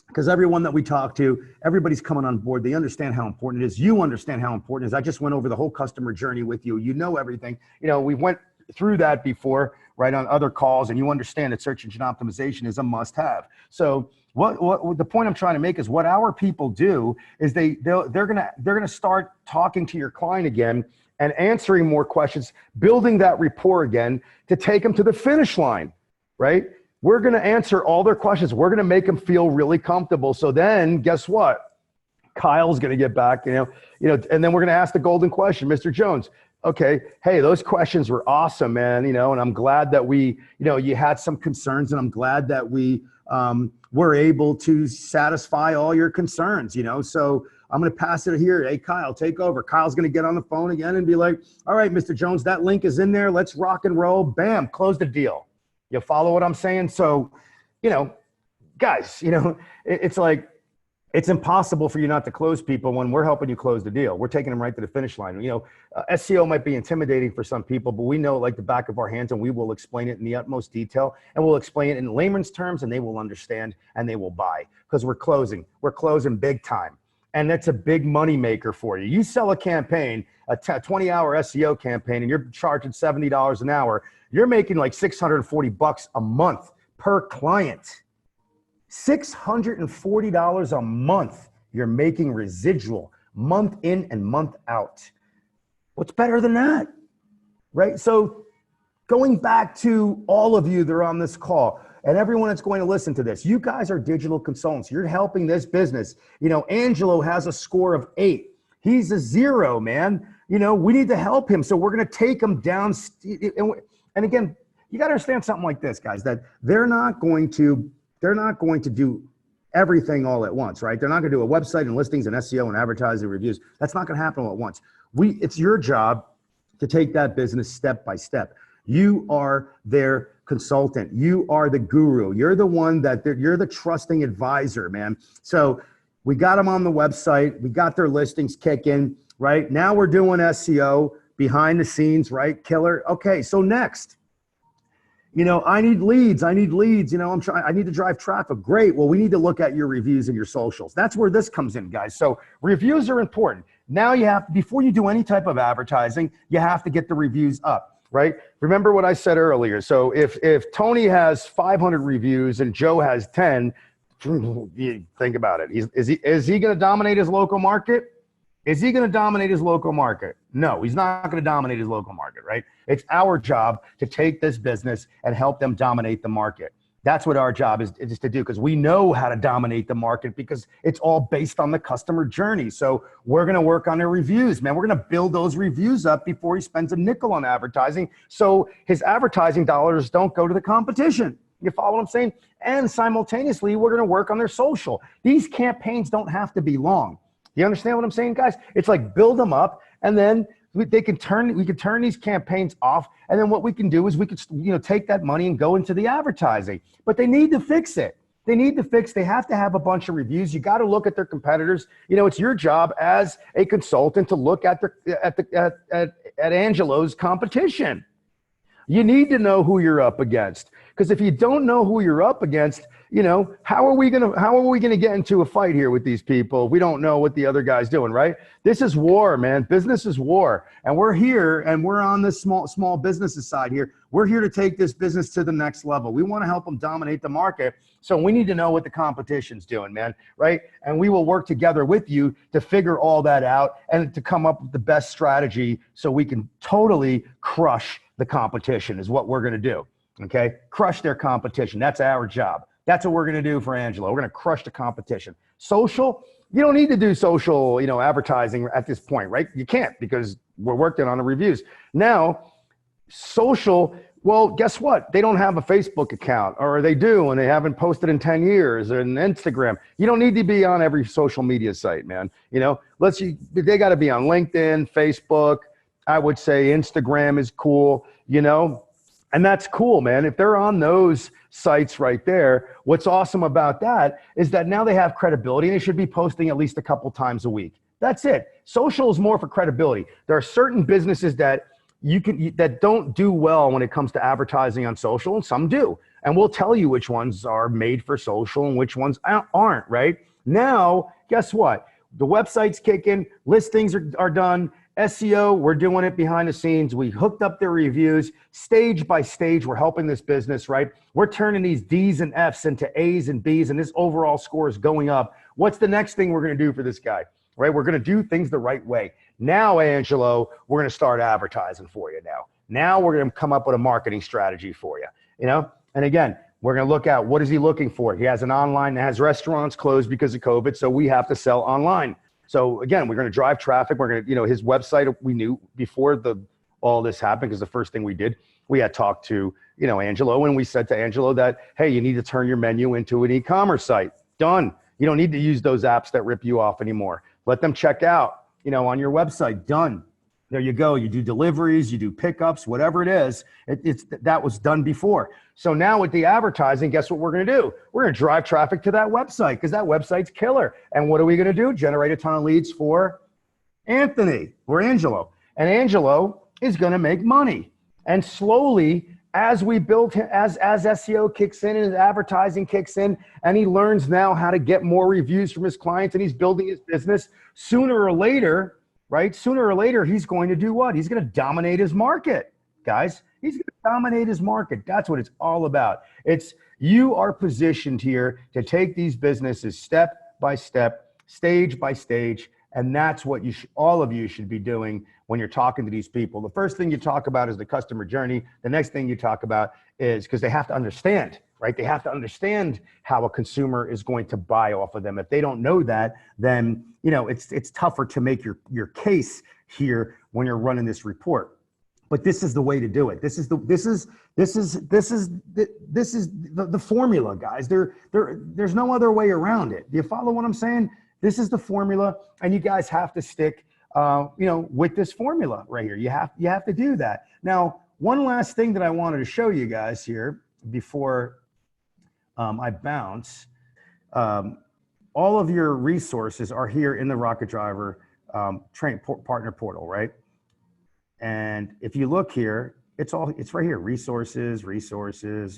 [SPEAKER 1] because everyone that we talk to, everybody's coming on board. They understand how important it is. You understand how important it is. I just went over the whole customer journey with you. You know everything. We went through that before, right, on other calls, and you understand that search engine optimization is a must-have. So what the point I'm trying to make is what our people do is they're gonna start talking to your client again and answering more questions, building that rapport again to take them to the finish line, right? We're going to answer all their questions. We're going to make them feel really comfortable. So then guess what? Kyle's going to get back, and then we're going to ask the golden question, Mr. Jones. Okay. Hey, those questions were awesome, man. And I'm glad that you had some concerns, and I'm glad that we were able to satisfy all your concerns, so I'm going to pass it here. Hey, Kyle, take over. Kyle's going to get on the phone again and be like, all right, Mr. Jones, that link is in there. Let's rock and roll. Bam, close the deal. You follow what I'm saying? So, guys, it's like, it's impossible for you not to close people when we're helping you close the deal. We're taking them right to the finish line. SEO might be intimidating for some people, but we know it like the back of our hands, and we will explain it in the utmost detail, and we'll explain it in layman's terms, and they will understand and they will buy, because we're closing big time. And that's a big money maker for you. You sell a campaign, a 20-hour SEO campaign, and you're charging $70 an hour. You're making like $640 a month per client. $640 a month you're making residual, month in and month out. What's better than that, right? So going back to all of you that are on this call, and everyone that's going to listen to this, you guys are digital consultants. You're helping this business. Angelo has a score of 8. He's a 0, man. We need to help him. So we're going to take him down. And again, you got to understand something like this, guys, that they're not going to do everything all at once, right? They're not going to do a website and listings and SEO and advertising reviews. That's not going to happen all at once. It's your job to take that business step by step. You are their consultant. You are the guru. You're the one you're the trusting advisor, man. So we got them on the website. We got their listings kicking, right? Now we're doing SEO behind the scenes, right? Killer. Okay, so next, I need leads. I need to drive traffic. Great. Well, we need to look at your reviews and your socials. That's where this comes in, guys. So reviews are important. Now before you do any type of advertising, you have to get the reviews up, right? Remember what I said earlier. So if Tony has 500 reviews and Joe has 10, think about it. Is he going to dominate his local market? Is he going to dominate his local market? No, he's not going to dominate his local market, right? It's our job to take this business and help them dominate the market. That's what our job is to do, because we know how to dominate the market, because it's all based on the customer journey. So we're going to work on their reviews, man. We're going to build those reviews up before he spends a nickel on advertising, so his advertising dollars don't go to the competition. You follow what I'm saying? And simultaneously, we're going to work on their social. These campaigns don't have to be long. You understand what I'm saying, guys? It's like build them up, and then we can turn these campaigns off, and then what we can do is we could take that money and go into the advertising. But they need to fix it. They have to have a bunch of reviews. You got to look at their competitors. It's your job as a consultant to look at Angelo's competition. You need to know who you're up against, because if you don't know who you're up against, how are we gonna get into a fight here with these people if we don't know what the other guy's doing, right? This is war, man. Business is war, and we're here, and we're on the small businesses side here. We're here to take this business to the next level. We want to help them dominate the market, so we need to know what the competition's doing, man, right? And we will work together with you to figure all that out and to come up with the best strategy so we can totally crush the competition is what we're going to do. Okay. Crush their competition. That's our job. That's what we're going to do for Angelo. We're going to crush the competition. Social, you don't need to do social, advertising at this point, right? You can't, because we're working on the reviews. Now, social, Well, guess what? They don't have a Facebook account, or they do, and they haven't posted in 10 years, or an Instagram. You don't need to be on every social media site, man. You know, they got to be on LinkedIn, Facebook. I would say Instagram is cool, you know, and that's cool, man. If they're on those sites right there, what's awesome about that is that now they have credibility, and they should be posting at least a couple times a week. That's it. Social is more for credibility. There are certain businesses that that don't do well when it comes to advertising on social, and some do. And we'll tell you which ones are made for social and which ones aren't, right? Now, guess what? The website's kicking, listings are done, SEO, we're doing it behind the scenes. We hooked up their reviews stage by stage. We're helping this business, right? We're turning these D's and F's into A's and B's, and this overall score is going up. What's the next thing we're going to do for this guy, right? We're going to do things the right way. Now, Angelo, we're going to start advertising for you now. Now we're going to come up with a marketing strategy for you, you know? And again, we're going to look at what is he looking for. He has an online that has restaurants closed because of COVID, so we have to sell online. So again, we're going to drive traffic. We're going to, you know, his website, we knew before all this happened, because the first thing we did, we had talked to, you know, Angelo, and we said to Angelo that, hey, you need to turn your menu into an e-commerce site. Done. You don't need to use those apps that rip you off anymore. Let them check out, you know, on your website. Done. There you go. You do deliveries, you do pickups, whatever it is. That was done before. So now with the advertising, guess what we're going to do? We're going to drive traffic to that website, because that website's killer. And what are we going to do? Generate a ton of leads for Anthony or Angelo. And Angelo is going to make money. And slowly, as we build, as SEO kicks in and his advertising kicks in, and he learns now how to get more reviews from his clients, and he's building his business, sooner or later, right? Sooner or later, he's going to do what? He's going to dominate his market, guys. He's going to dominate his market. That's what it's all about. You are positioned here to take these businesses step by step, stage by stage, and that's what all of you should be doing when you're talking to these people. The first thing you talk about is the customer journey. The next thing you talk about is, because they have to understand, right? They have to understand how a consumer is going to buy off of them. If they don't know that, then, you know, it's tougher to make your case here when you're running this report. But this is the way to do it. This is the formula, guys. There's no other way around it. Do you follow what I'm saying? This is the formula, and you guys have to stick, you know, with this formula right here. You have to do that. Now, one last thing that I wanted to show you guys here before I bounce. All of your resources are here in the Rocket Driver partner portal, right? And if you look here, it's right here, resources.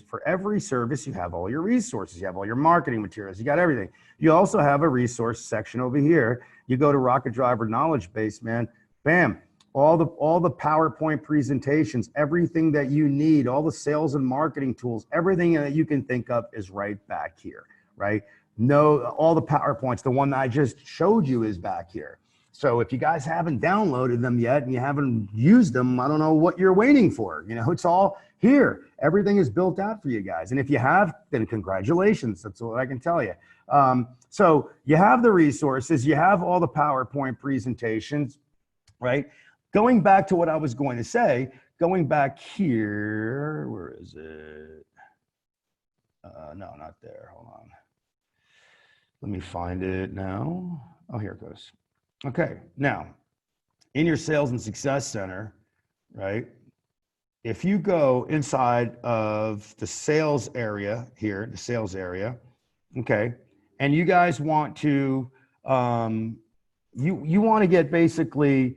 [SPEAKER 1] For every service, you have all your resources. You have all your marketing materials. You got everything. You also have a resource section over here. You go to Rocket Driver Knowledge Base, man. Bam. All the PowerPoint presentations, everything that you need, all the sales and marketing tools, everything that you can think of is right back here, right? No, all the PowerPoints, the one that I just showed you is back here. So if you guys haven't downloaded them yet and you haven't used them, I don't know what you're waiting for. You know, it's all here. Everything is built out for you guys. And if you have, then congratulations. That's what I can tell you. So you have the resources, you have all the PowerPoint presentations, right? Going back to what I was going to say, going back here, where is it? No, not there. Hold on. Let me find it now. Oh, here it goes. Okay, now in your sales and success center, right? If you go inside of the sales area here, the sales area, okay, and you guys want to, you want to get basically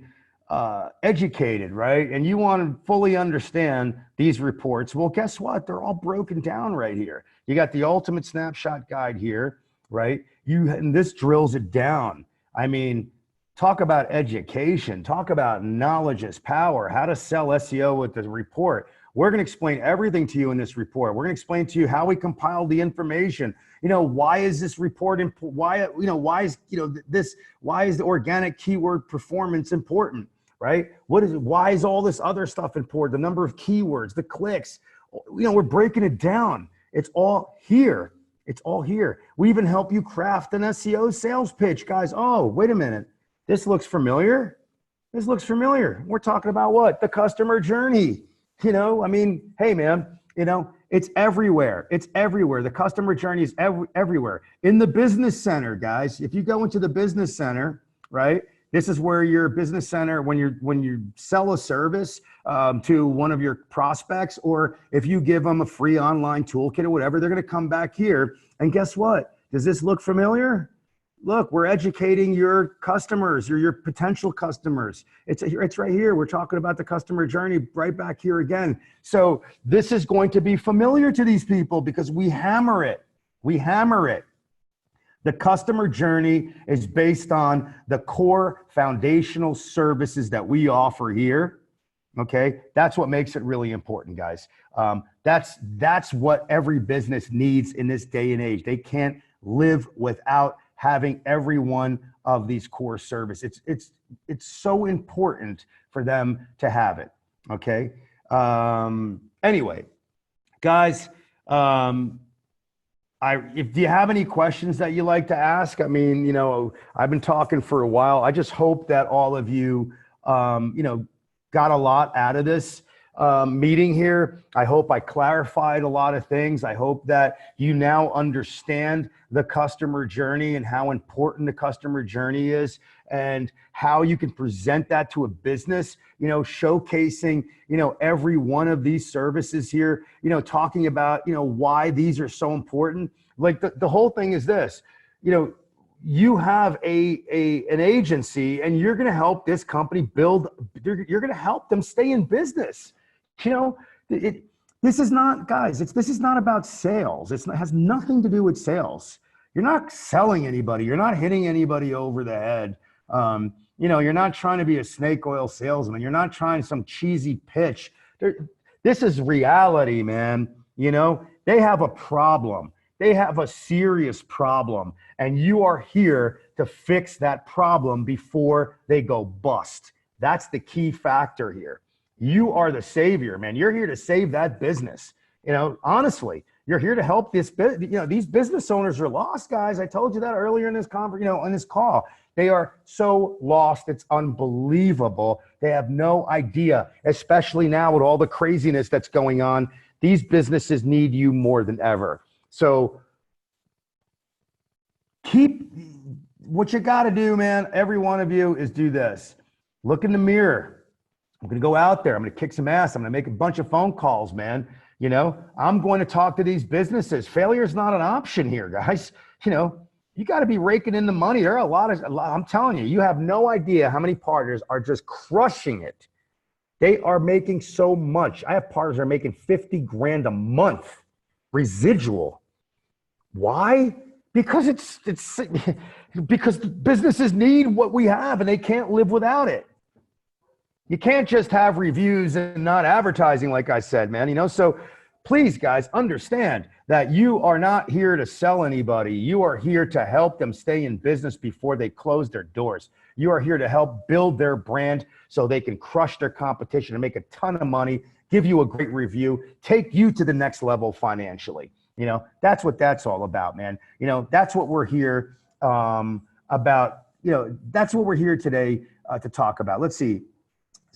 [SPEAKER 1] educated, right? And you want to fully understand these reports. Well, guess what? They're all broken down right here. You got the ultimate snapshot guide here, right? And this drills it down. I mean, talk about education, talk about knowledge is power, how to sell SEO with the report. We're going to explain everything to you in this report. We're going to explain to you how we compiled the information. You know, why is this report important? Why is the organic keyword performance important, right? Why is all this other stuff important? The number of keywords, the clicks, you know, we're breaking it down. It's all here. It's all here. We even help you craft an SEO sales pitch, guys. Oh, wait a minute. This looks familiar. This looks familiar. We're talking about what? The customer journey. You know, I mean, hey man, you know, it's everywhere. It's everywhere. The customer journey is everywhere. In the business center, guys, if you go into the business center, right? This is where your business center, when you sell a service to one of your prospects, or if you give them a free online toolkit or whatever, they're going to come back here. And guess what? Does this look familiar? Look, we're educating your customers, your potential customers. It's right here. We're talking about the customer journey right back here again. So this is going to be familiar to these people because we hammer it. We hammer it. The customer journey is based on the core foundational services that we offer here. Okay, that's what makes it really important, guys. That's what every business needs in this day and age. They can't live without having every one of these core services. It's so important for them to have it. Okay. Anyway, guys, do you have any questions that you like to ask? I mean, you know, I've been talking for a while. I just hope that all of you, you know, got a lot out of this meeting here. I hope I clarified a lot of things. I hope that you now understand the customer journey and how important the customer journey is and how you can present that to a business, you know, showcasing, you know, every one of these services here, you know, talking about, you know, why these are so important. Like the whole thing is this, you know, you have an agency and you're going to help this company build, you're going to help them stay in business. You know, this is not, guys, this is not about sales. It has nothing to do with sales. You're not selling anybody. You're not hitting anybody over the head. You know, you're not trying to be a snake oil salesman. You're not trying some cheesy pitch. This is reality, man. You know, they have a problem. They have a serious problem, and you are here to fix that problem before they go bust. That's the key factor here. You are the savior, man. You're here to save that business. You know, honestly, you're here to help this. You know, these business owners are lost, guys. I told you that earlier in this conference. You know, in this call, they are so lost. It's unbelievable. They have no idea, especially now with all the craziness that's going on. These businesses need you more than ever. So what you got to do, man, every one of you, is do this. Look in the mirror. I'm going to go out there. I'm going to kick some ass. I'm going to make a bunch of phone calls, man. You know, I'm going to talk to these businesses. Failure is not an option here, guys. You know, you got to be raking in the money. There are a lot. I'm telling you, you have no idea how many partners are just crushing it. They are making so much. I have partners that are making 50 grand a month residual. Why? Because because businesses need what we have and they can't live without it. You can't just have reviews and not advertising, like I said, man. You know, so please, guys, understand that you are not here to sell anybody. You are here to help them stay in business before they close their doors. You are here to help build their brand so they can crush their competition and make a ton of money, give you a great review, take you to the next level financially. You know, that's what that's all about, man. You know, that's what we're here about. You know, that's what we're here today to talk about. Let's see.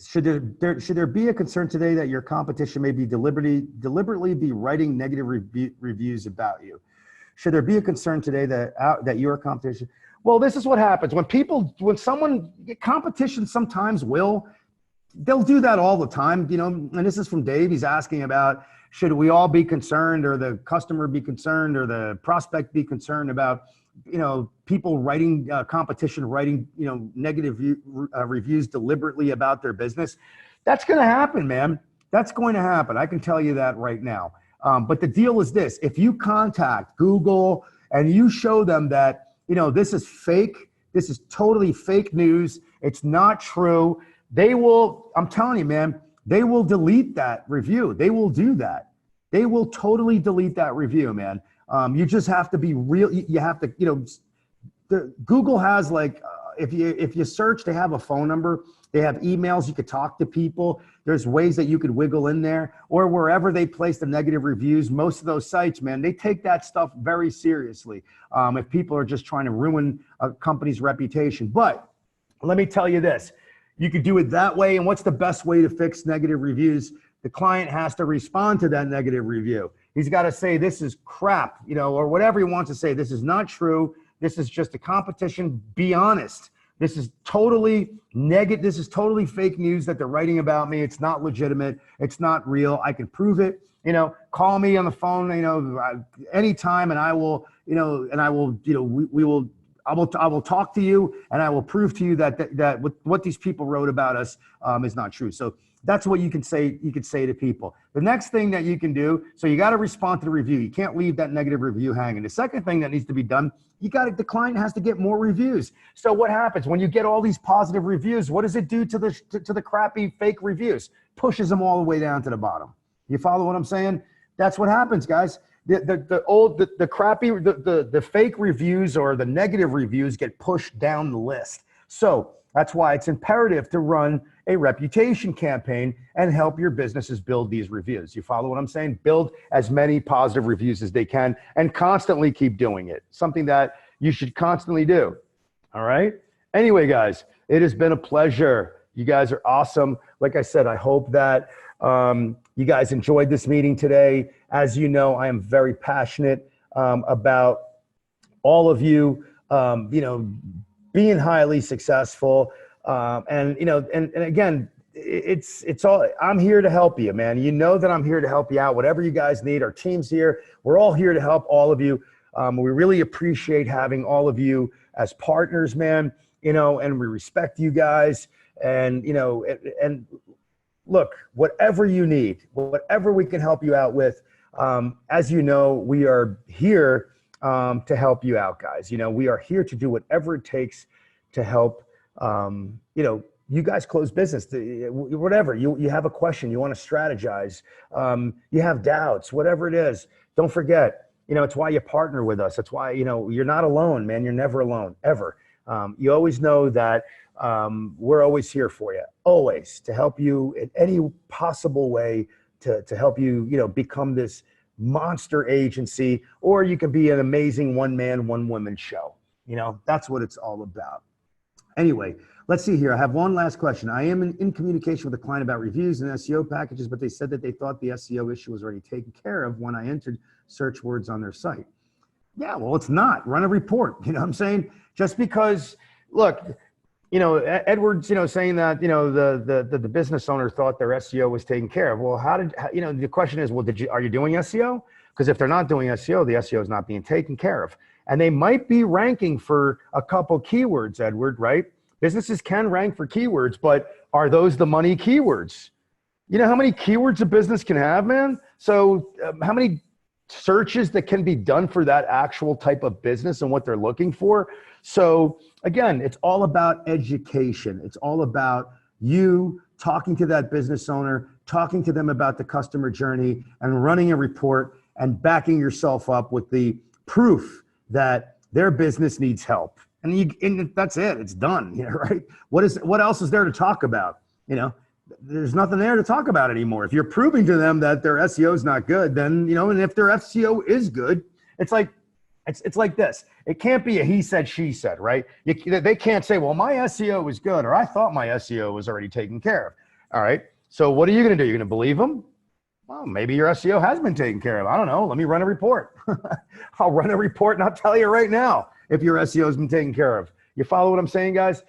[SPEAKER 1] Should there be a concern today that your competition may be deliberately be writing negative reviews about you? Should there be a concern today that your competition? Well, this is what happens when competition sometimes they'll do that all the time, you know. And this is from Dave. He's asking about, should we all be concerned, or the customer be concerned, or the prospect be concerned about, you know, people writing competition, writing, you know, negative reviews deliberately about their business? That's going to happen, man. That's going to happen. I can tell you that right now. But the deal is this: if you contact Google and you show them that, you know, this is fake, this is totally fake news, it's not true, they will, I'm telling you, man, they will delete that review. They will do that. They will totally delete that review, man. You just have to be real. You have to, you know, Google has, like, if you search, they have a phone number, they have emails, you could talk to people. There's ways that you could wiggle in there, or wherever they place the negative reviews. Most of those sites, man, they take that stuff very seriously. If people are just trying to ruin a company's reputation. But let me tell you this, you could do it that way. And what's the best way to fix negative reviews? the client has to respond to that negative review. He's got to say, this is crap, you know, or whatever he wants to say. This is not true. This is just a competition. Be honest. This is totally negative. This is totally fake news that they're writing about me. It's not legitimate. It's not real. I can prove it. You know, call me on the phone, you know, anytime, and I will, you know, I will talk to you, and I will prove to you that what these people wrote about us is not true. So that's what you can say. You can say to people. The next thing that you can do, so you got to respond to the review. You can't leave that negative review hanging. The second thing that needs to be done, the client has to get more reviews. So what happens when you get all these positive reviews? What does it do to the crappy fake reviews? Pushes them all the way down to the bottom. You follow what I'm saying? That's what happens, guys. The fake reviews or the negative reviews get pushed down the list. So that's why it's imperative to run a reputation campaign and help your businesses build these reviews. You follow what I'm saying? Build as many positive reviews as they can and constantly keep doing it. Something that you should constantly do. All right? Anyway, guys, it has been a pleasure. You guys are awesome. Like I said, I hope that you guys enjoyed this meeting today. As you know, I am very passionate about all of you, you know, being highly successful. And again, it's all, I'm here to help you, man. You know that I'm here to help you out. Whatever you guys need, our team's here. We're all here to help all of you. We really appreciate having all of you as partners, man, you know, and we respect you guys. And, you know, and look, whatever you need, whatever we can help you out with, as you know, we are here to help you out, guys. You know, we are here to do whatever it takes to help, you know, you guys close business, whatever. You have a question, you want to strategize, you have doubts, whatever it is. Don't forget, you know, it's why you partner with us. That's why, you know, you're not alone, man. You're never alone, ever. You always know that we're always here for you, always, to help you in any possible way to help you, you know, become this monster agency, or you can be an amazing one-man, one-woman show. You know, that's what it's all about. Anyway, let's see here. I have one last question. I am in communication with a client about reviews and SEO packages, but they said that they thought the SEO issue was already taken care of when I entered search words on their site. Yeah, well, it's not. Run a report. You know what I'm saying? Just because, look, you know, Edward's, you know, saying that, you know, the business owner thought their SEO was taken care of. Well, you know, the question is, well, are you doing SEO? Because if they're not doing SEO, the SEO is not being taken care of. And they might be ranking for a couple keywords, Edward, right? Businesses can rank for keywords, but are those the money keywords? You know how many keywords a business can have, man? So how many searches that can be done for that actual type of business and what they're looking for? So again, it's all about education. It's all about you talking to that business owner, talking to them about the customer journey, and running a report and backing yourself up with the proof that their business needs help. And that's it. It's done. You know, right? What else is there to talk about? You know, there's nothing there to talk about anymore. If you're proving to them that their SEO is not good, then, you know, and if their SEO is good, it's like this. It can't be a he said, she said, right? They can't say, well, my SEO is good, or I thought my SEO was already taken care of. All right. So what are you going to do? You're going to believe them? Well, maybe your SEO has been taken care of. I don't know. Let me run a report. I'll run a report and I'll tell you right now if your SEO has been taken care of. You follow what I'm saying, guys?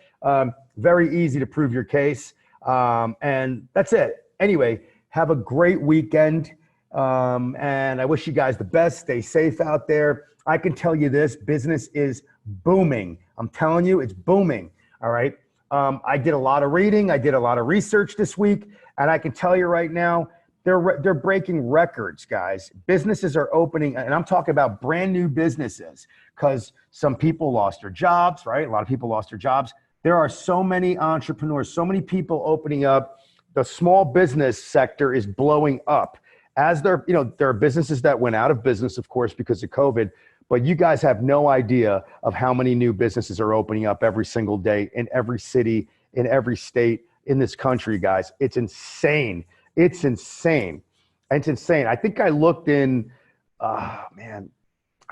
[SPEAKER 1] Very easy to prove your case. And that's it. Anyway, have a great weekend. And I wish you guys the best. Stay safe out there. I can tell you this, business is booming. I'm telling you, it's booming. All right. I did a lot of reading. I did a lot of research this week. And I can tell you right now, they're breaking records, guys. Businesses are opening, and I'm talking about brand new businesses, because some people lost their jobs, right? A lot of people lost their jobs. There are so many entrepreneurs, so many people opening up. The small business sector is blowing up. As there are businesses that went out of business, of course, because of COVID, but you guys have no idea of how many new businesses are opening up every single day in every city, in every state in this country, guys. It's insane. It's insane. It's insane. I think I looked in, I think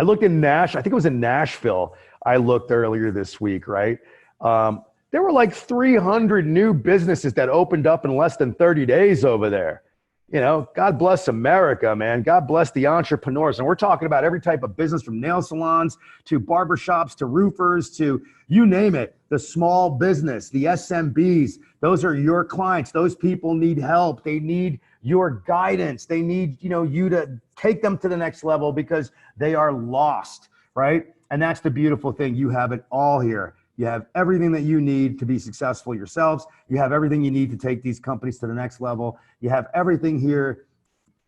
[SPEAKER 1] it was in Nashville. I looked earlier this week, right? There were like 300 new businesses that opened up in less than 30 days over there. You know, God bless America, man. God bless the entrepreneurs. And we're talking about every type of business, from nail salons to barbershops to roofers to you name it, the small business, the SMBs. Those are your clients. Those people need help. They need your guidance. They need, you to take them to the next level because they are lost, right? And that's the beautiful thing. You have it all here. You have everything that you need to be successful yourselves. You have everything you need to take these companies to the next level. You have everything here,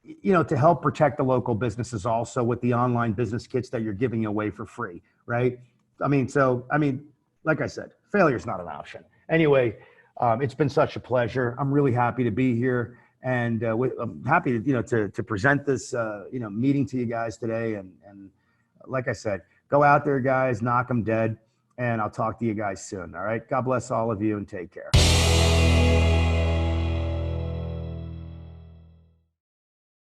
[SPEAKER 1] to help protect the local businesses also with the online business kits that you're giving away for free, right? Like I said, failure is not an option. Anyway, it's been such a pleasure. I'm really happy to be here, and I'm happy to present this meeting to you guys today. And like I said, go out there, guys, knock them dead. And I'll talk to you guys soon. All right. God bless all of you and take care.